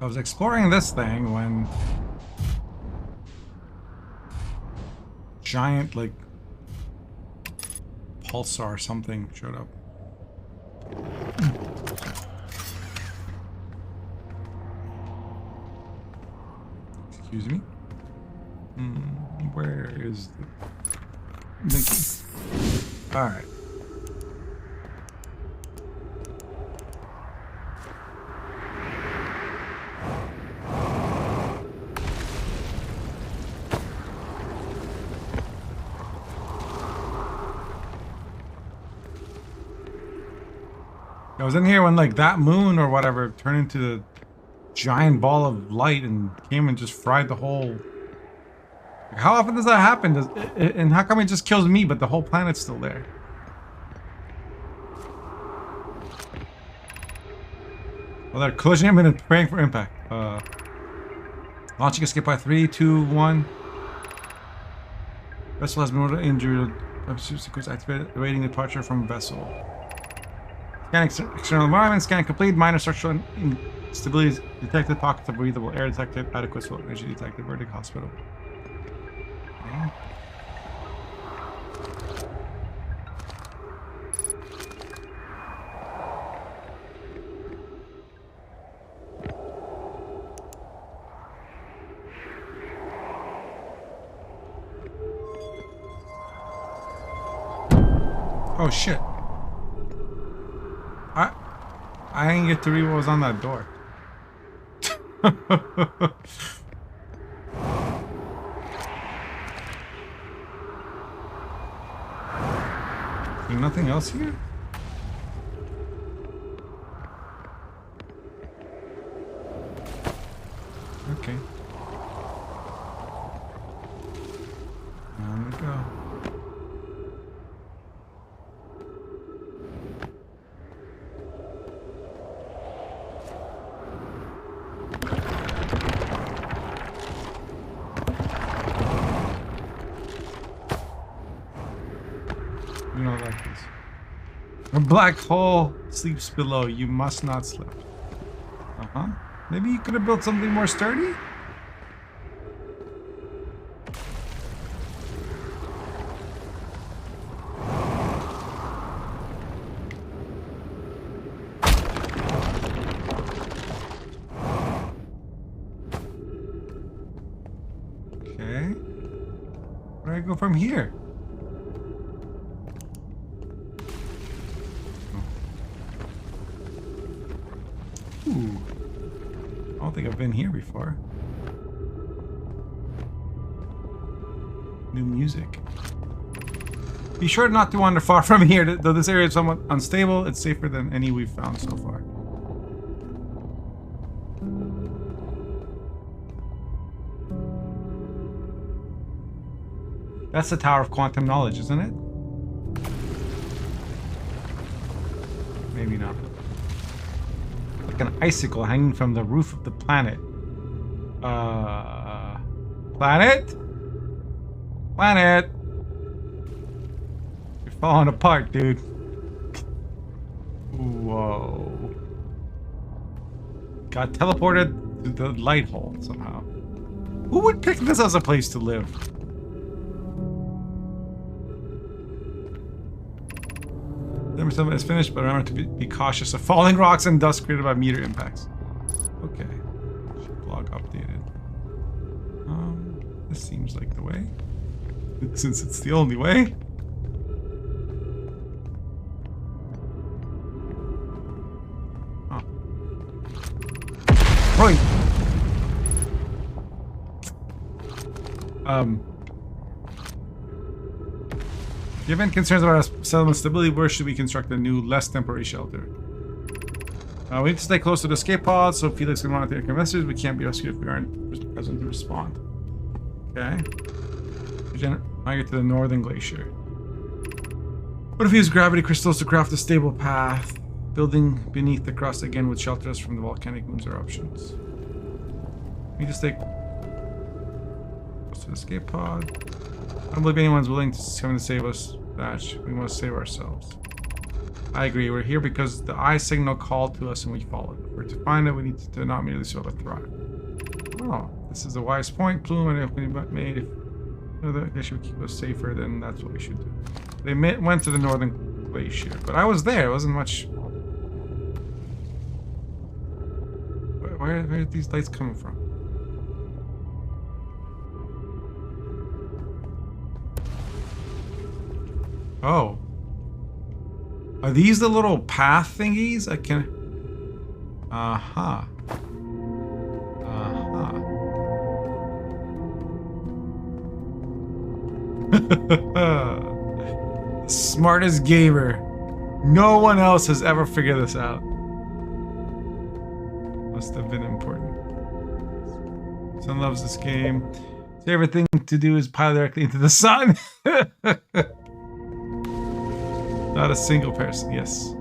I was exploring this thing when giant, like, pulsar or something showed up. Excuse me? Where is the key? Alright. I was in here when, like, that moon or whatever turned into the giant ball of light and came and just fried the whole... Like, how often does that happen? And how come it just kills me, but the whole planet's still there? Oh, they're collision imminent, preparing for impact. Launching escape by 3, 2, 1. Vessel has been injured. Sequence activated. Awaiting departure from vessel. Scanning external environment. Scan complete. Minor structural instabilities detected. Pockets of breathable air detected. Adequate soil energy detected. Verdict hospital. Okay. Oh shit. I didn't get to read what was on that door. Is there nothing else here? Okay. On we go. You don't like this. A black hole sleeps below. You must not slip. Uh-huh. Maybe you could have built something more sturdy? Okay. Where do I go from here? Ooh. I don't think I've been here before. New music. Be sure not to wander far from here. Though this area is somewhat unstable, it's safer than any we've found so far. That's the Tower of Quantum Knowledge, isn't it? Maybe not. Like an icicle hanging from the roof of the planet. Planet? Planet! You're falling apart, dude. Whoa. Got teleported to the light hole somehow. Who would pick this as a place to live? Number 7 is finished, but remember to be cautious of falling rocks and dust created by meteor impacts. Okay. Blog updated. This seems like the way. Since it's the only way. Oh. Right. Given concerns about our settlement stability, where should we construct a new, less temporary shelter? We need to stay close to the escape pods, so Felix can monitor the messages. We can't be rescued if we aren't present to respond. Okay. Migrate to the northern glacier. What if we use gravity crystals to craft a stable path? Building beneath the crust again would shelter us from the volcanic moons or options. We need to stay close to the escape pod. I don't believe anyone's willing to come to save us, Batch. We must save ourselves. I agree. We're here because the eye signal called to us and we followed it. We're to find it, we need to not merely survive but thrive. Oh, this is a wise point, Plume, and if we made if they should keep us safer, then that's what we should do. They went to the northern glacier, but I was there. It wasn't much. Where are these lights coming from? Oh. Are these the little path thingies? I can... Uh-huh. Uh-huh. Smartest gamer. No one else has ever figured this out. Must have been important. Son loves this game. Favorite thing to do is pilot directly into the sun. Not a single person, yes.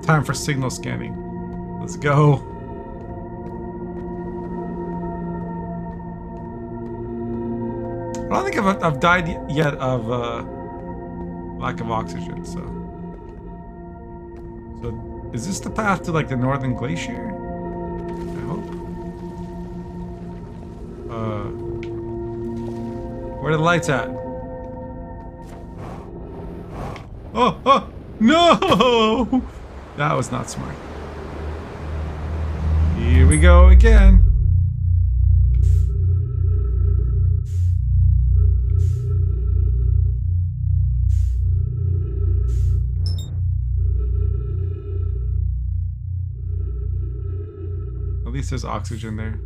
time for signal scanning. Let's go. I don't think I've died yet of lack of oxygen, so is this the path to like the northern glacier? I hope. Where are the lights at? Oh no! That was not smart. Here we go again. At least there's oxygen there.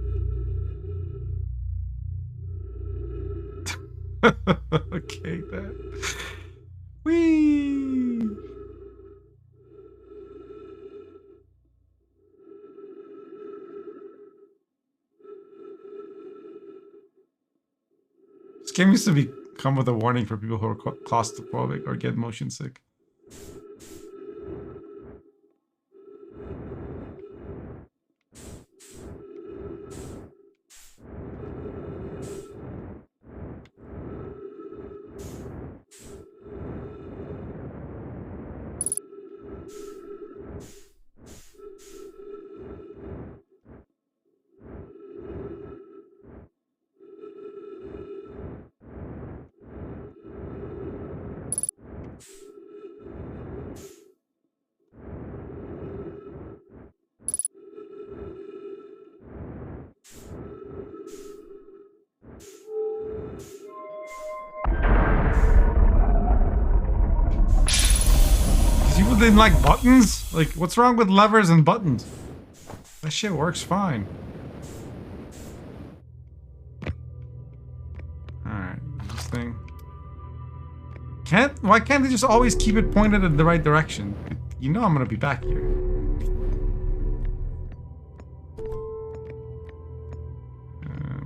Okay, that. Whee! This game used to come with a warning for people who are claustrophobic or get motion sick. People didn't like buttons? Like, what's wrong with levers and buttons? That shit works fine. Alright, this thing. Why can't they just always keep it pointed in the right direction? You know I'm gonna be back here.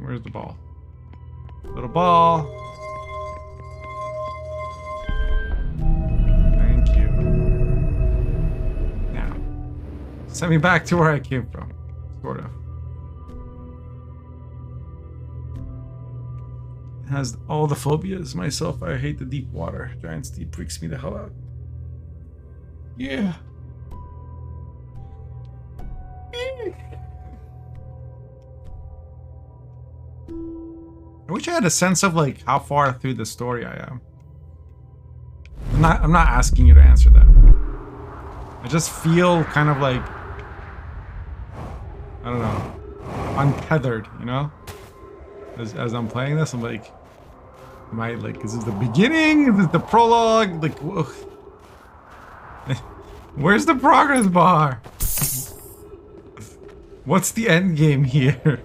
Where's the ball? Little ball. Thank you. Now, send me back to where I came from. Sort of. It has all the phobias. Myself, I hate the deep water. Giant's Deep freaks me the hell out. Yeah. I wish I had a sense of like how far through the story I am. I'm not asking you to answer that. I just feel kind of like, I don't know, untethered, you know? As I'm playing this, I'm like, am I like, is this the beginning? Is this the prologue? Like, whoa. Where's the progress bar? What's the end game here?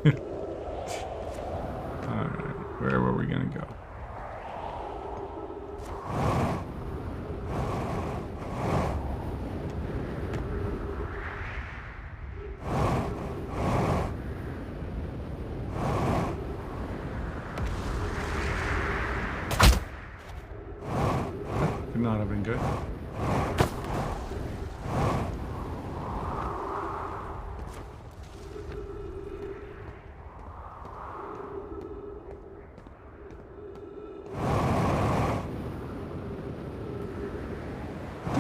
Where were we gonna go? That could not have been good.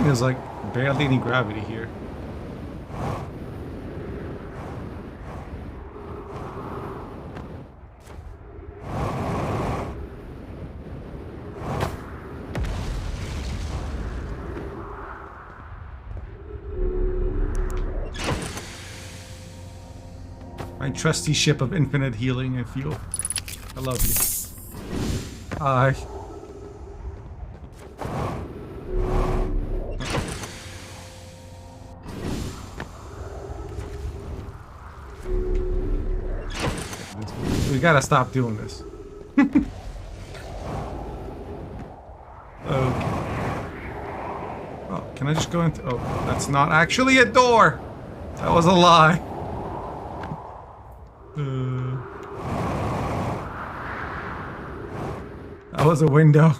There's like barely any gravity here. My trusty ship of infinite healing and fuel. I love you. Hi. We gotta stop doing this. Okay. Oh, can I just go into... Oh, that's not actually a door! That was a lie. That was a window.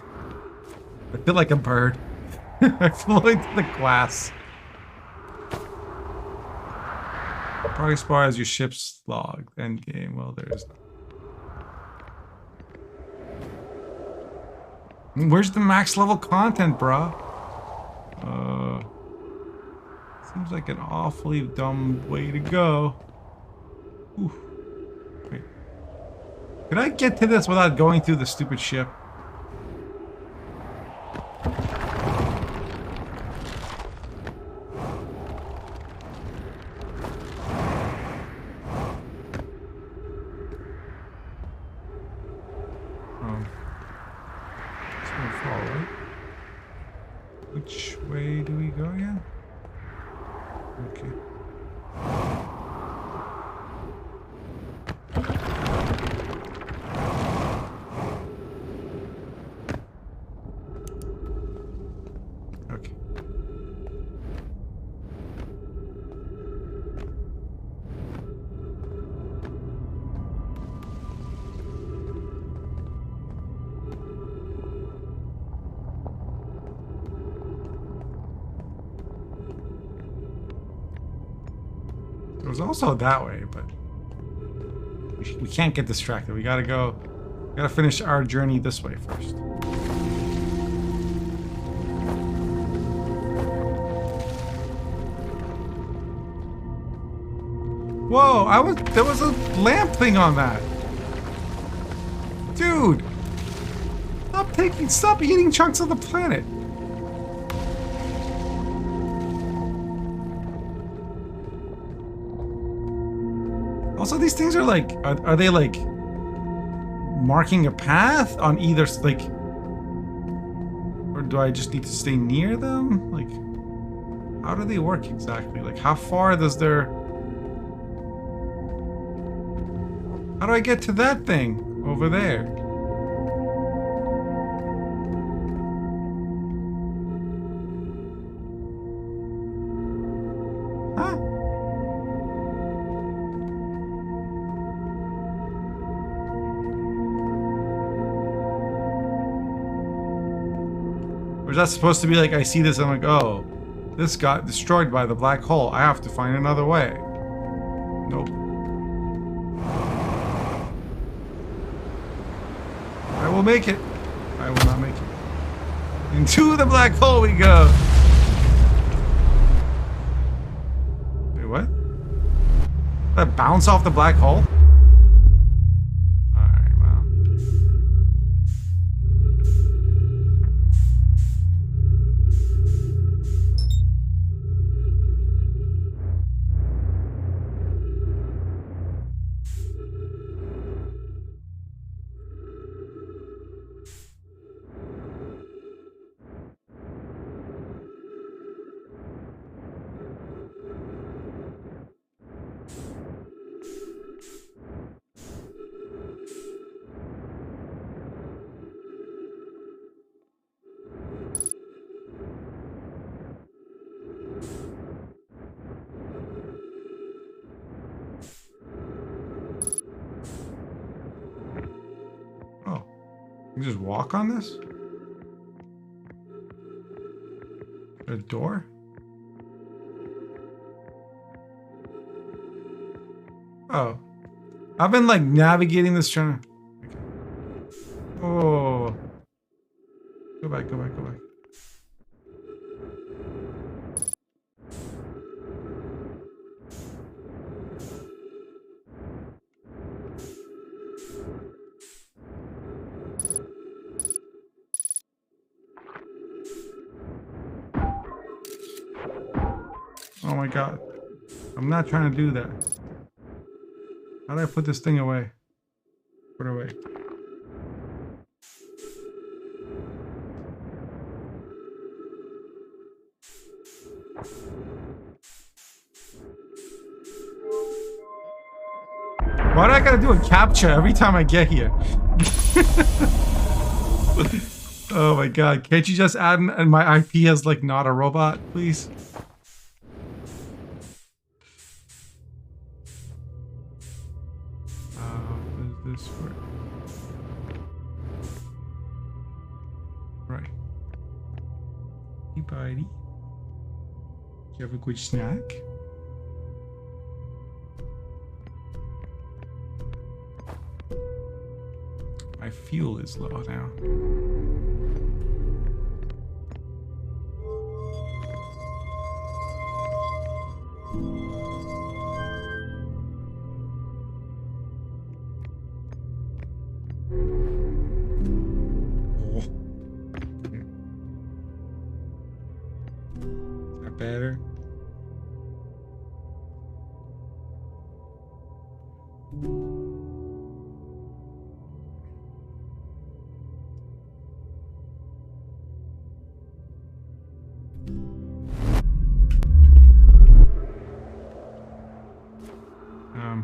I feel like a bird. I flew into the glass. Progress bar is your ship's log. End game. Well, there's. Where's the max level content, bruh? Seems like an awfully dumb way to go. Oof. Wait. Could I get to this without going through the stupid ship? Which way do we go again? Okay. Okay. It was also that way, but we can't get distracted. We gotta go. We gotta finish our journey this way first. Whoa! There was a lamp thing on that, dude. Stop eating chunks of the planet. Also, these things are like, are they like marking a path on either, like, or do I just need to stay near them? Like, how do they work exactly? Like, how far does their, how do I get to that thing over there? Or is that supposed to be like, I see this, I'm like, oh, this got destroyed by the black hole. I have to find another way. Nope. I will make it. I will not make it. Into the black hole we go. Wait, what? Did that bounce off the black hole? You just walk on this? A door? Oh. I've been like navigating this trying to... Oh. Go back, go back, go back. Oh my god. I'm not trying to do that. How do I put this thing away? Put it away. Why do I gotta do a captcha every time I get here? Oh my god. Can't you just add my IP as like not a robot, please? This for right. Hey buddy. Do you have a good snack? My fuel is low now. Is that better?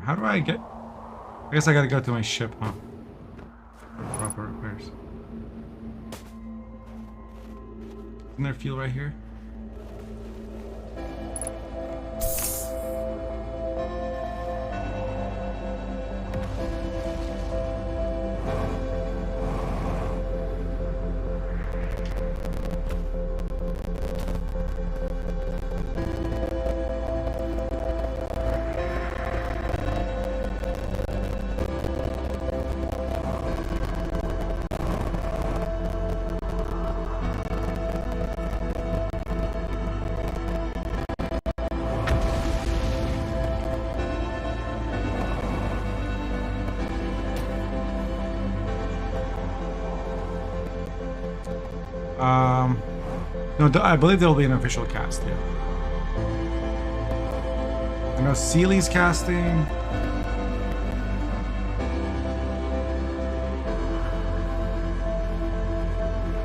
How do I get... I guess I gotta go to my ship, huh? For proper repairs. Isn't there fuel right here? No, I believe there will be an official cast here. I know Seely's casting.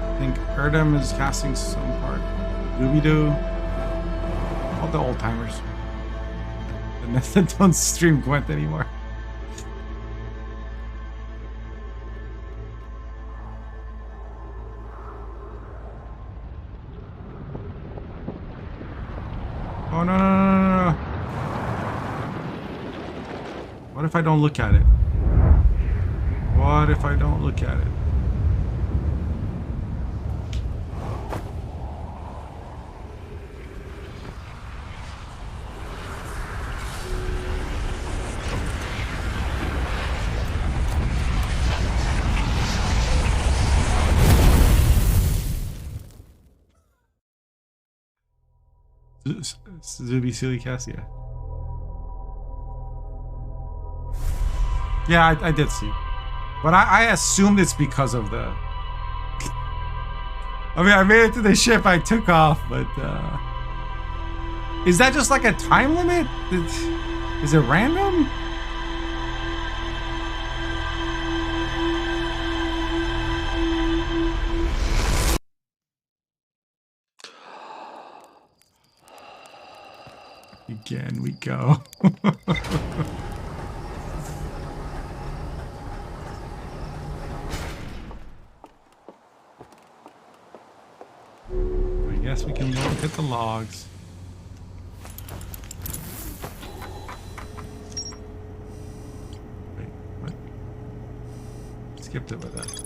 I think Erdem is casting some part. Doobie-Doo. All the old timers. That don't stream Gwent anymore. Oh, no, no, no, no, no. What if I don't look at it? What if I don't look at it? Zuby Silly Cassia. Yeah, I did see. But I assumed it's because of the... I mean, I made it to the ship, I took off, but... Is that just like a time limit? Is it random? Again we go. I guess we can look at the logs. Wait, what? Skipped it with that.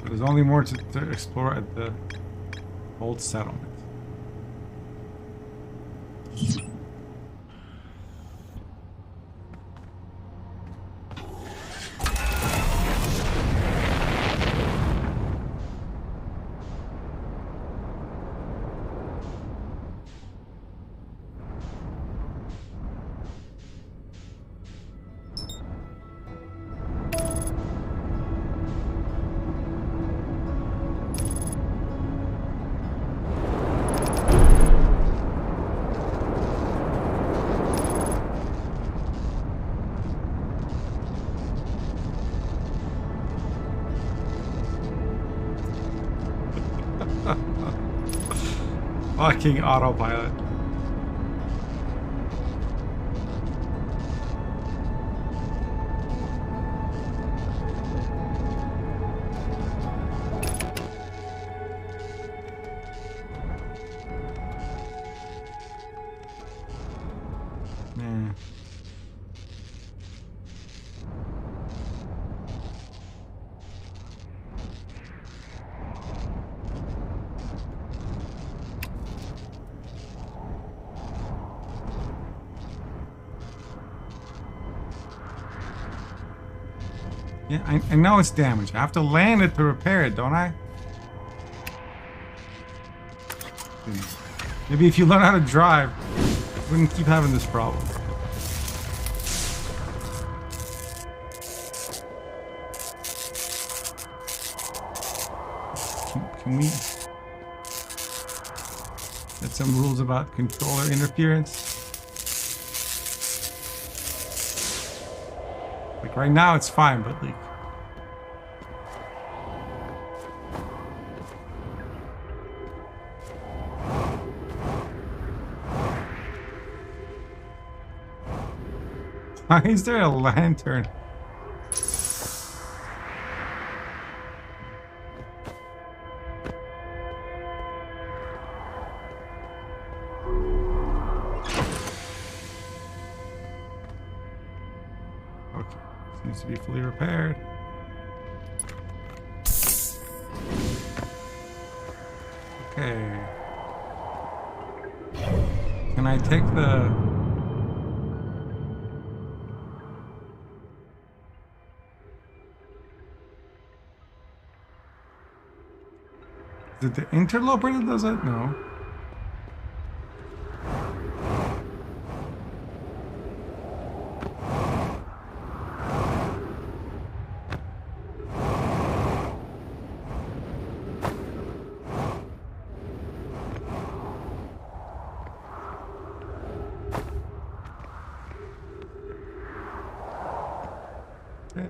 There's only more to explore at the old settlement. Fucking autopilot. Man. Yeah, I know it's damaged. I have to land it to repair it, don't I? Maybe if you learn how to drive, you wouldn't keep having this problem. Can we get some rules about controller interference? Like right now it's fine, but like why is there a lantern? Okay, seems to be fully repaired. Okay. Can I take the... Is it the interloper that does it? No.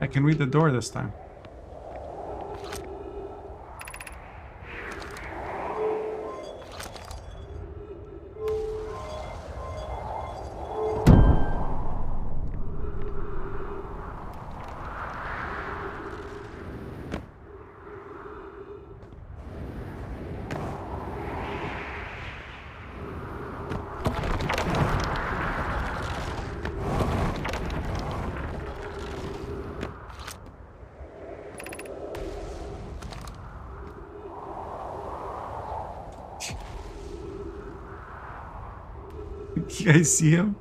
I can read the door this time. You guys see him?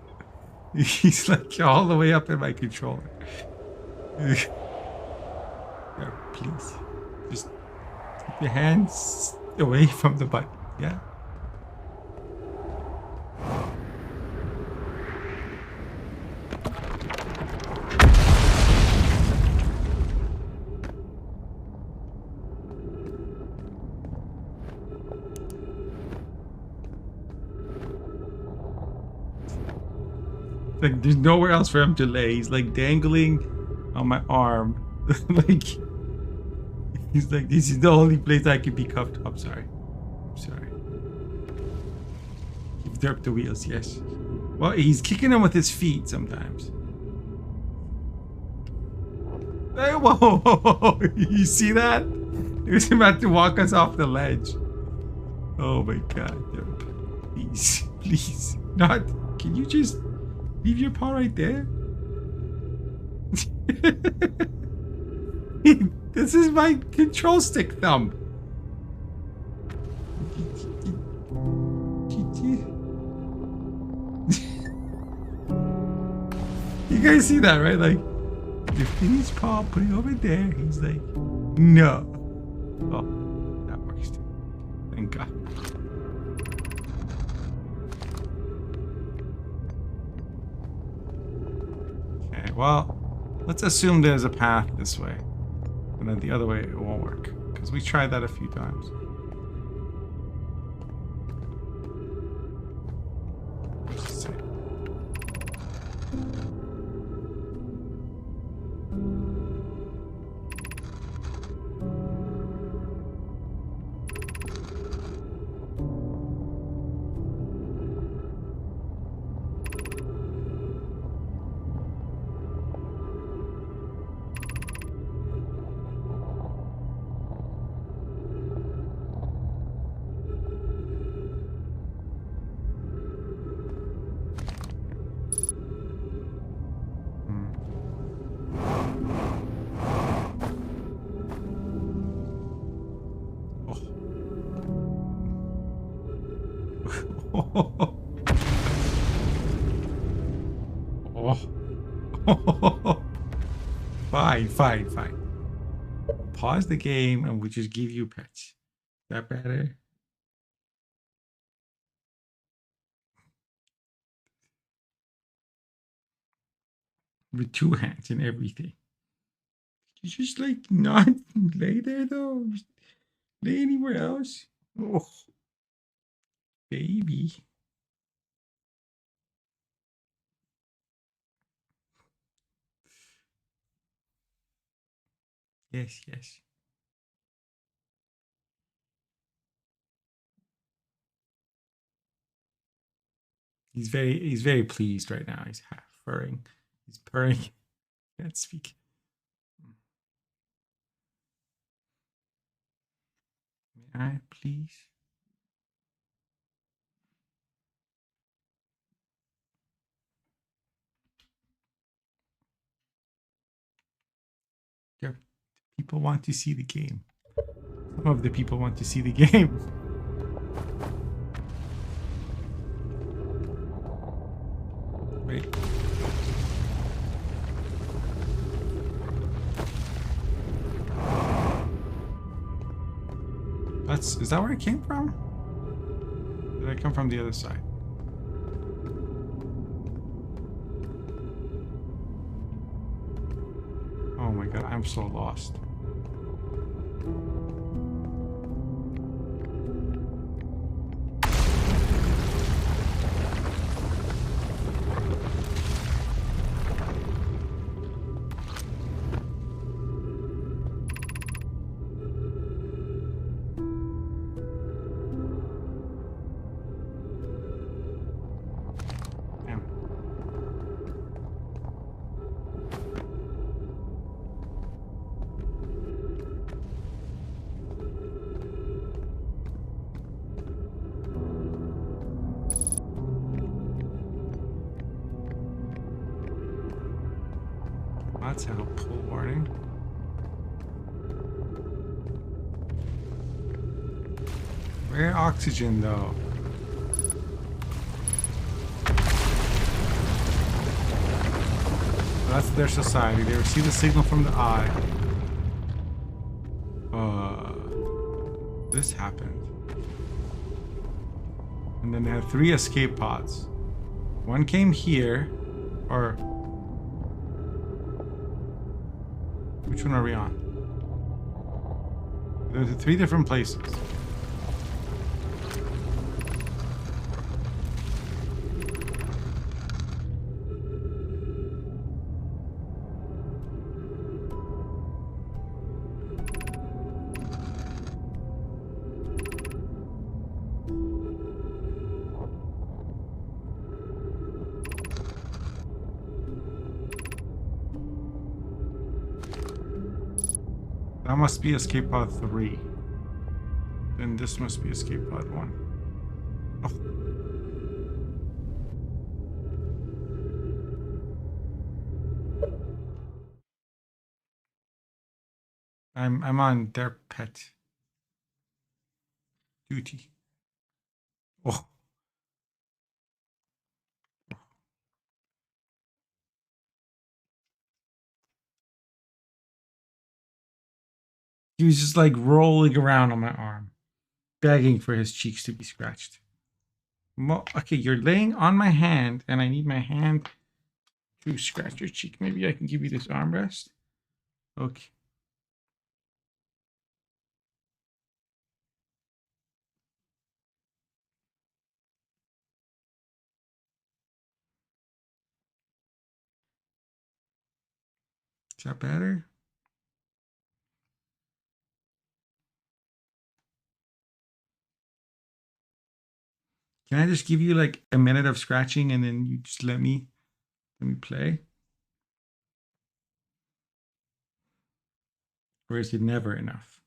He's like all the way up in my controller. Yeah, please. Just keep your hands away from the button. Yeah. Like there's nowhere else for him to lay. He's like dangling on my arm. Like he's like, this is the only place I can be cuffed up. Sorry. I'm sorry. You've derped the wheels, yes. Well, he's kicking them with his feet sometimes. Hey, whoa, whoa, whoa. You see that? He was about to walk us off the ledge. Oh my god. Please, please. Not. Can you just leave your paw right there? This is my control stick thumb. You guys see that, right? Like, lifting his paw, putting it over there. He's like, no. Oh, that works too. Thank God. Okay, well, let's assume there's a path this way. And then the other way, it won't work. Because we tried that a few times. Let's just see. Oh. Fine, fine, fine. Pause the game and we'll just give you pets. Is that better? With two hands and everything. You just like not lay there though. Just lay anywhere else. Oh, baby. Yes, yes. He's very pleased right now. He's half furring. He's purring. Can't speak. May I please? Yeah, people want to see the game. Some of the people want to see the game. Wait. Is that where it came from? Did I come from the other side? Oh my god, I'm so lost. That's helpful warning. Rare oxygen though. That's their society. They receive the signal from the eye. This happened. And then they had 3 escape pods. One came here, or which one are we on? There's 3 different places. That must be escape pod 3. Then this must be escape pod 1. Oh. I'm on their pet duty. Oh. He was just like rolling around on my arm, begging for his cheeks to be scratched. Okay, you're laying on my hand, and I need my hand to scratch your cheek. Maybe I can give you this armrest. Okay. Is that better? Can I just give you like a minute of scratching and then you just let me play? Or is it never enough?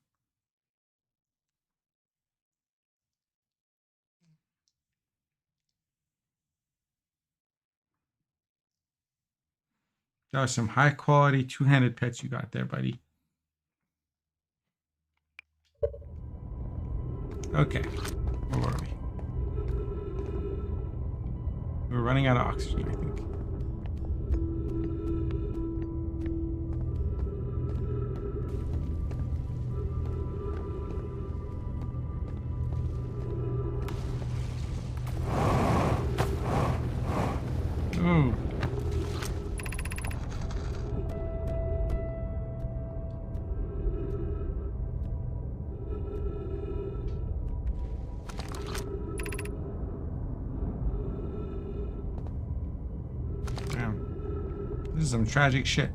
That was some high quality two-handed pets you got there, buddy. Okay, where were we? We're running out of oxygen, I think. Ooh. Damn. This is some tragic shit.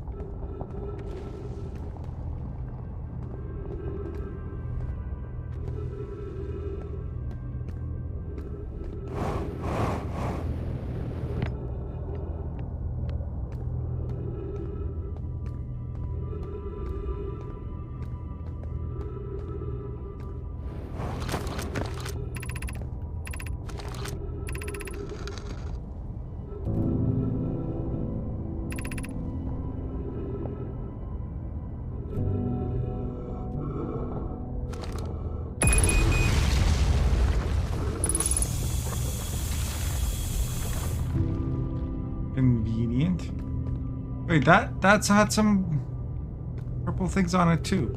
Convenient. Wait, that's had some purple things on it too.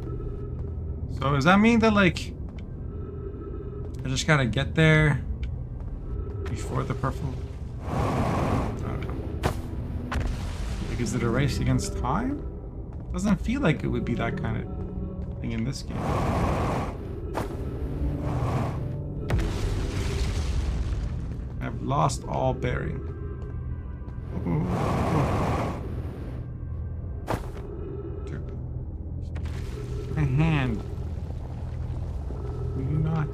So does that mean that like I just gotta get there before the purple? I don't know. Like, is it a race against time? Doesn't feel like it would be that kind of thing in this game. I've lost all bearing. My hand. Will you not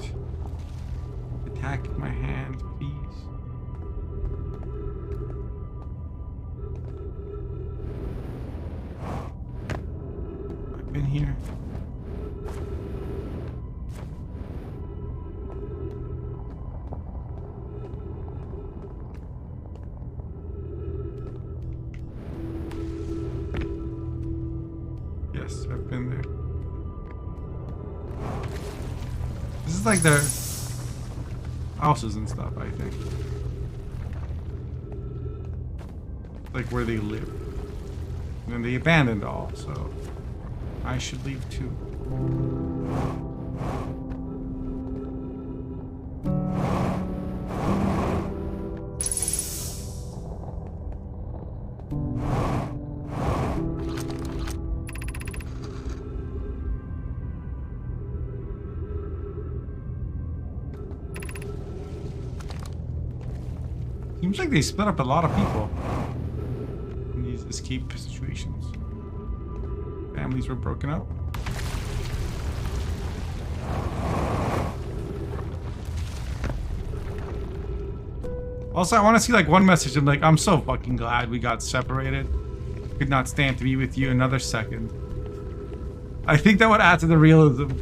attack my hand, please? I've been here. Yes, I've been there. This is like their houses and stuff, I think. Like where they live. And then they abandoned all, so I should leave too. Seems like they split up a lot of people in these escape situations. Families were broken up. Also, I want to see like one message. I'm like, I'm so fucking glad we got separated. Could not stand to be with you another second. I think that would add to the realism.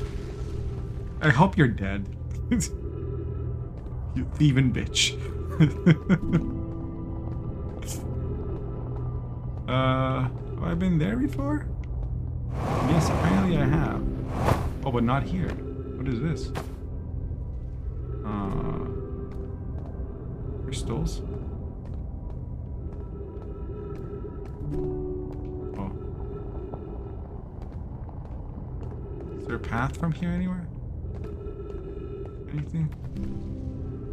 I hope you're dead. You thieving bitch. Have I been there before? Yes, apparently I have. Oh, but not here. What is this? Crystals? Oh. Is there a path from here anywhere? Anything?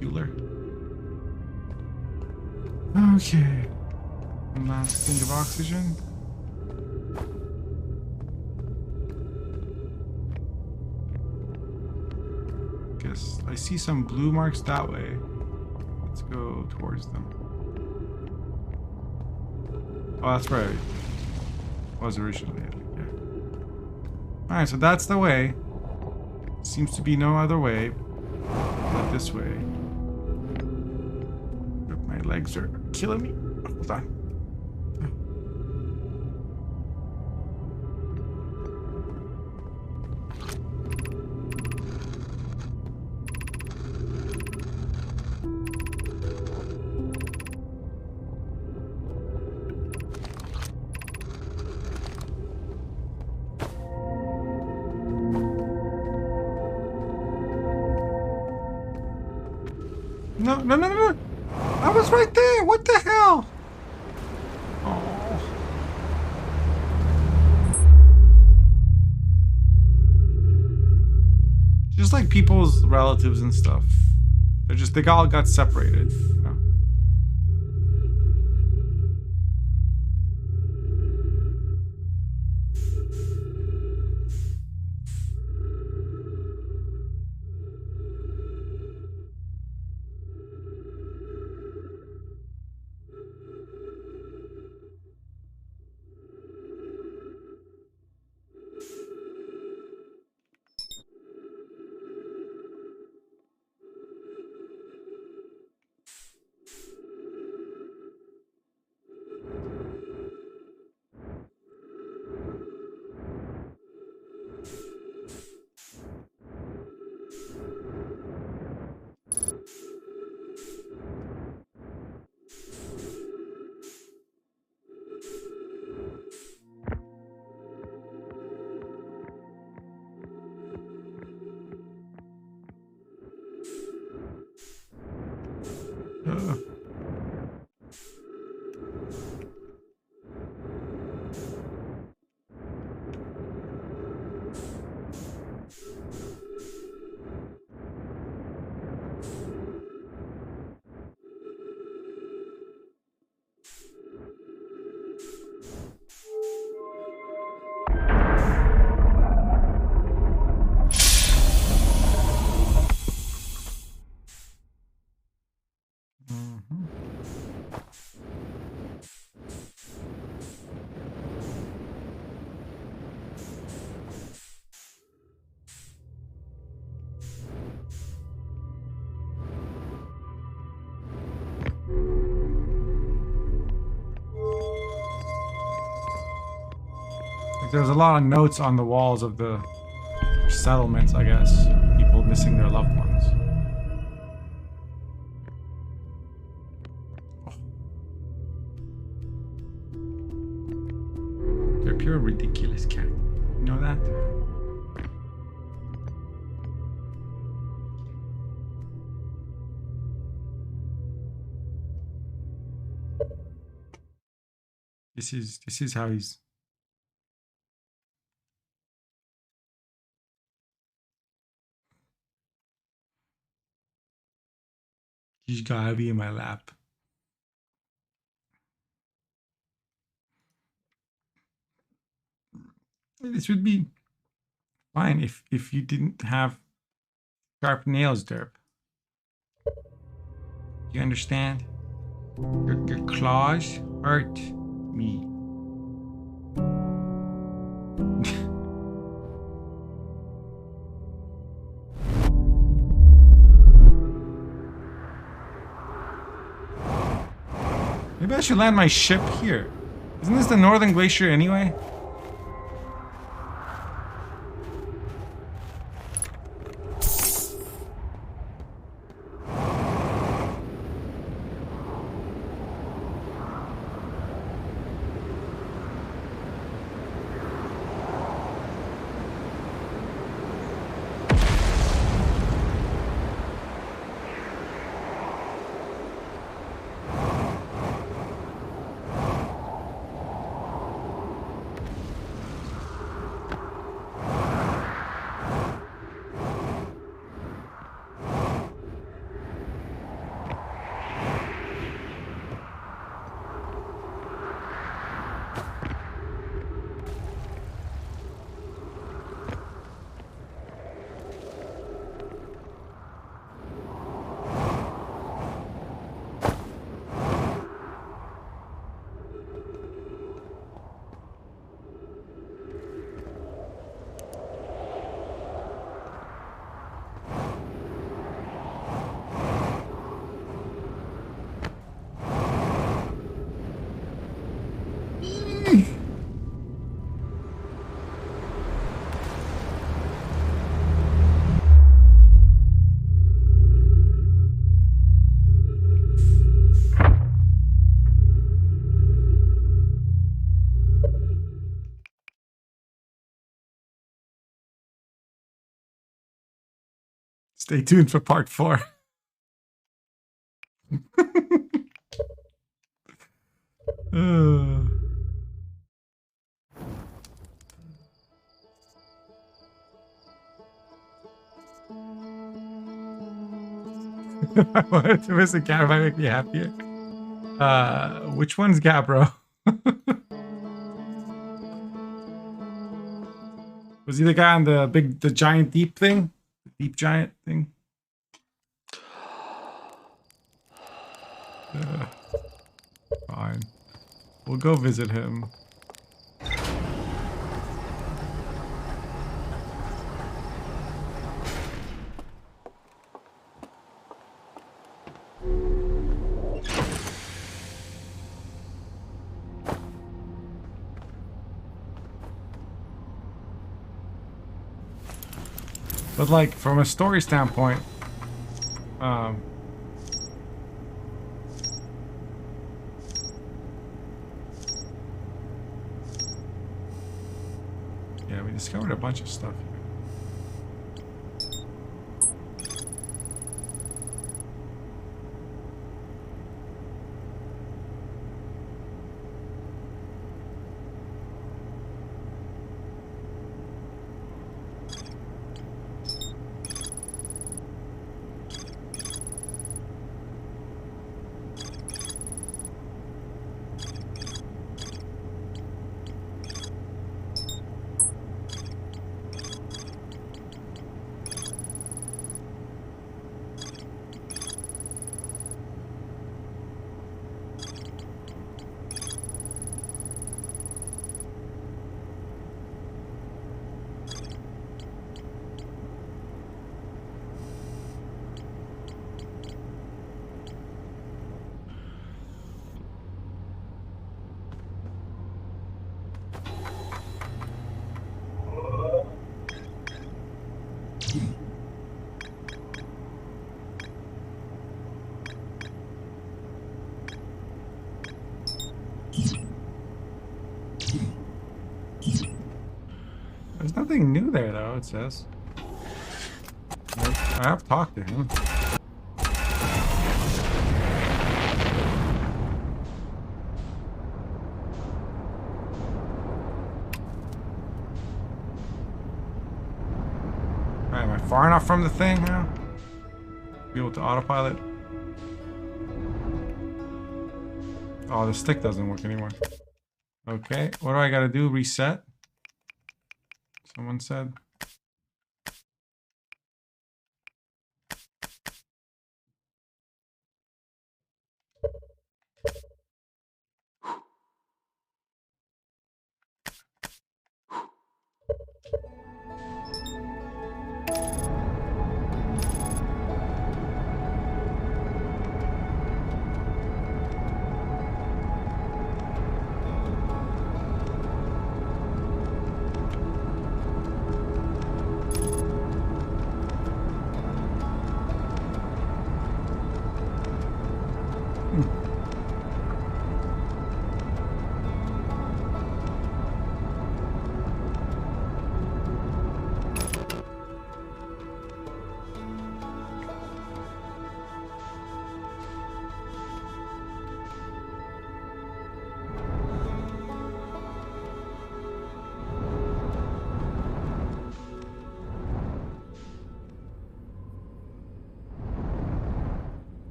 Bueller? Okay. One last thing of oxygen. Guess I see some blue marks that way. Let's go towards them. Oh, that's where I was originally, I think, yeah. Alright, so that's the way. Seems to be no other way but this way. My legs are killing me. Hold on. No, no, no, no, no. I was right there. What the hell? Oh. Just like people's relatives and stuff. They all got separated. You know? Uh. Mhm. Like there's a lot of notes on the walls of the settlements, I guess. People missing their loved ones. Oh. They're pure ridiculous cat. You know that? This is how he's gotta be in my lap. This would be fine if you didn't have sharp nails, Derp. You understand? Your claws hurt me. Maybe I should land my ship here. Isn't this the Northern Glacier anyway? Stay tuned for part 4. If I wanted to miss a cat, it might make me happier. Which one's Gabbro? Was he the guy on the giant deep thing? The deep giant thing? Fine. We'll go visit him. But like from a story standpoint, yeah, we discovered a bunch of stuff here. There's nothing new there, though, it says. I have talked to him. Alright, am I far enough from the thing now? Be able to autopilot? Oh, the stick doesn't work anymore. Okay, what do I gotta do? Reset? Someone said.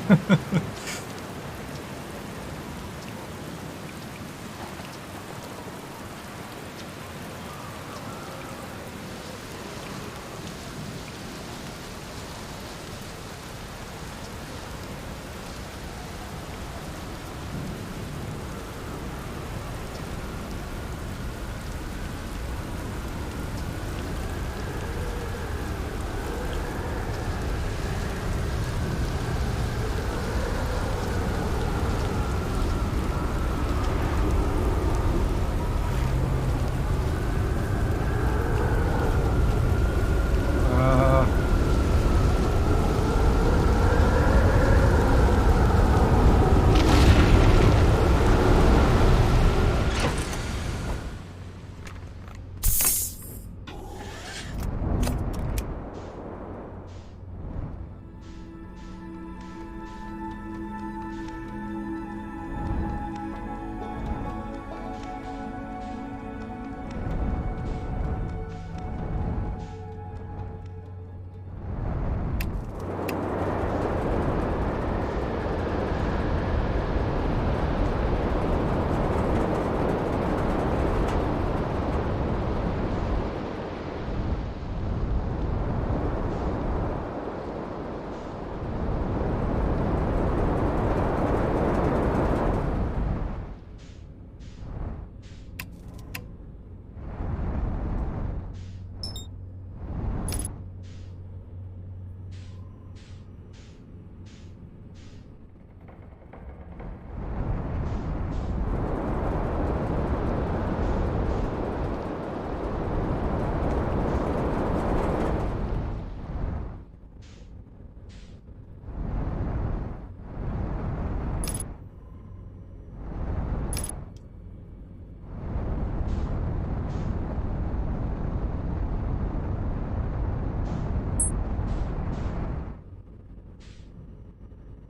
Uh,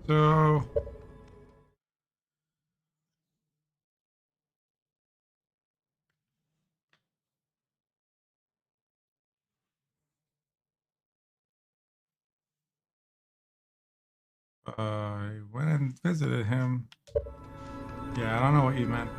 so I went and visited him. Yeah, I don't know what you meant.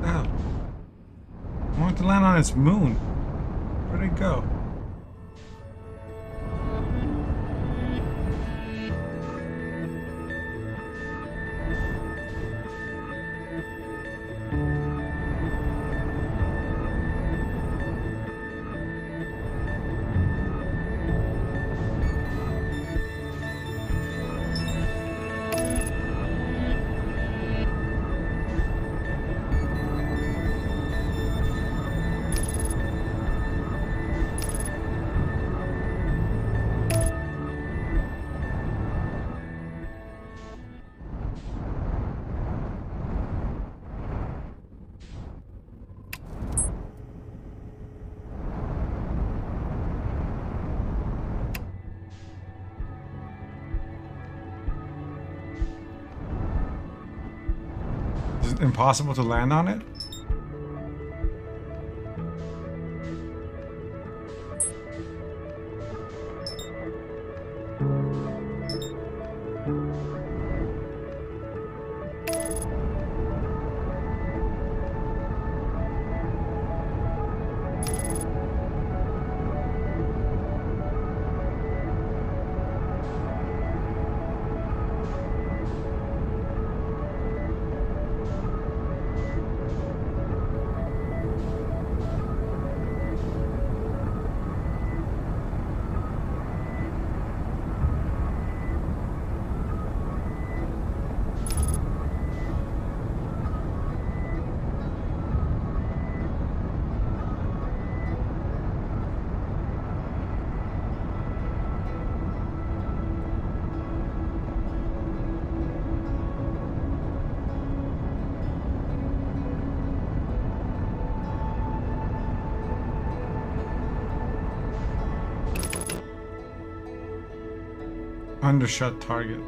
Oh, I want to land on its moon. Where'd it go? Is it impossible to land on it? Undershot target.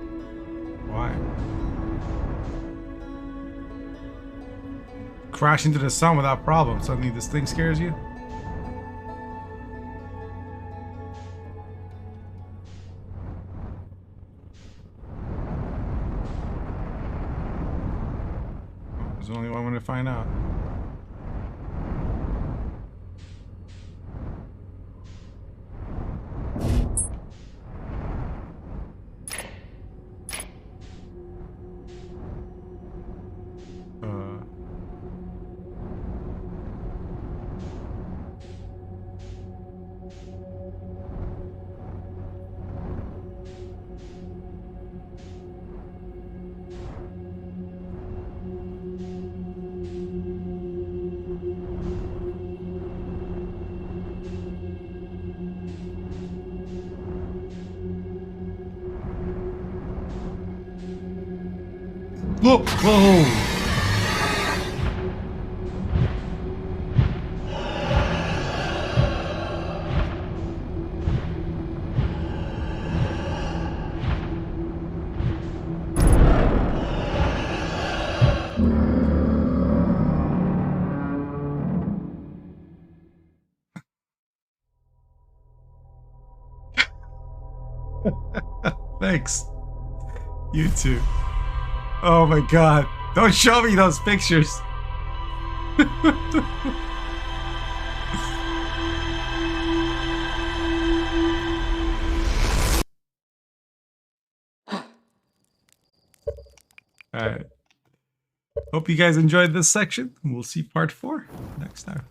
Why? Crash into the sun without problem. Suddenly this thing scares you? There's only one way to find out. Whoa! Whoa! Thanks. You too. Oh my god. Don't show me those pictures. Alright. Hope you guys enjoyed this section. We'll see part 4 next time.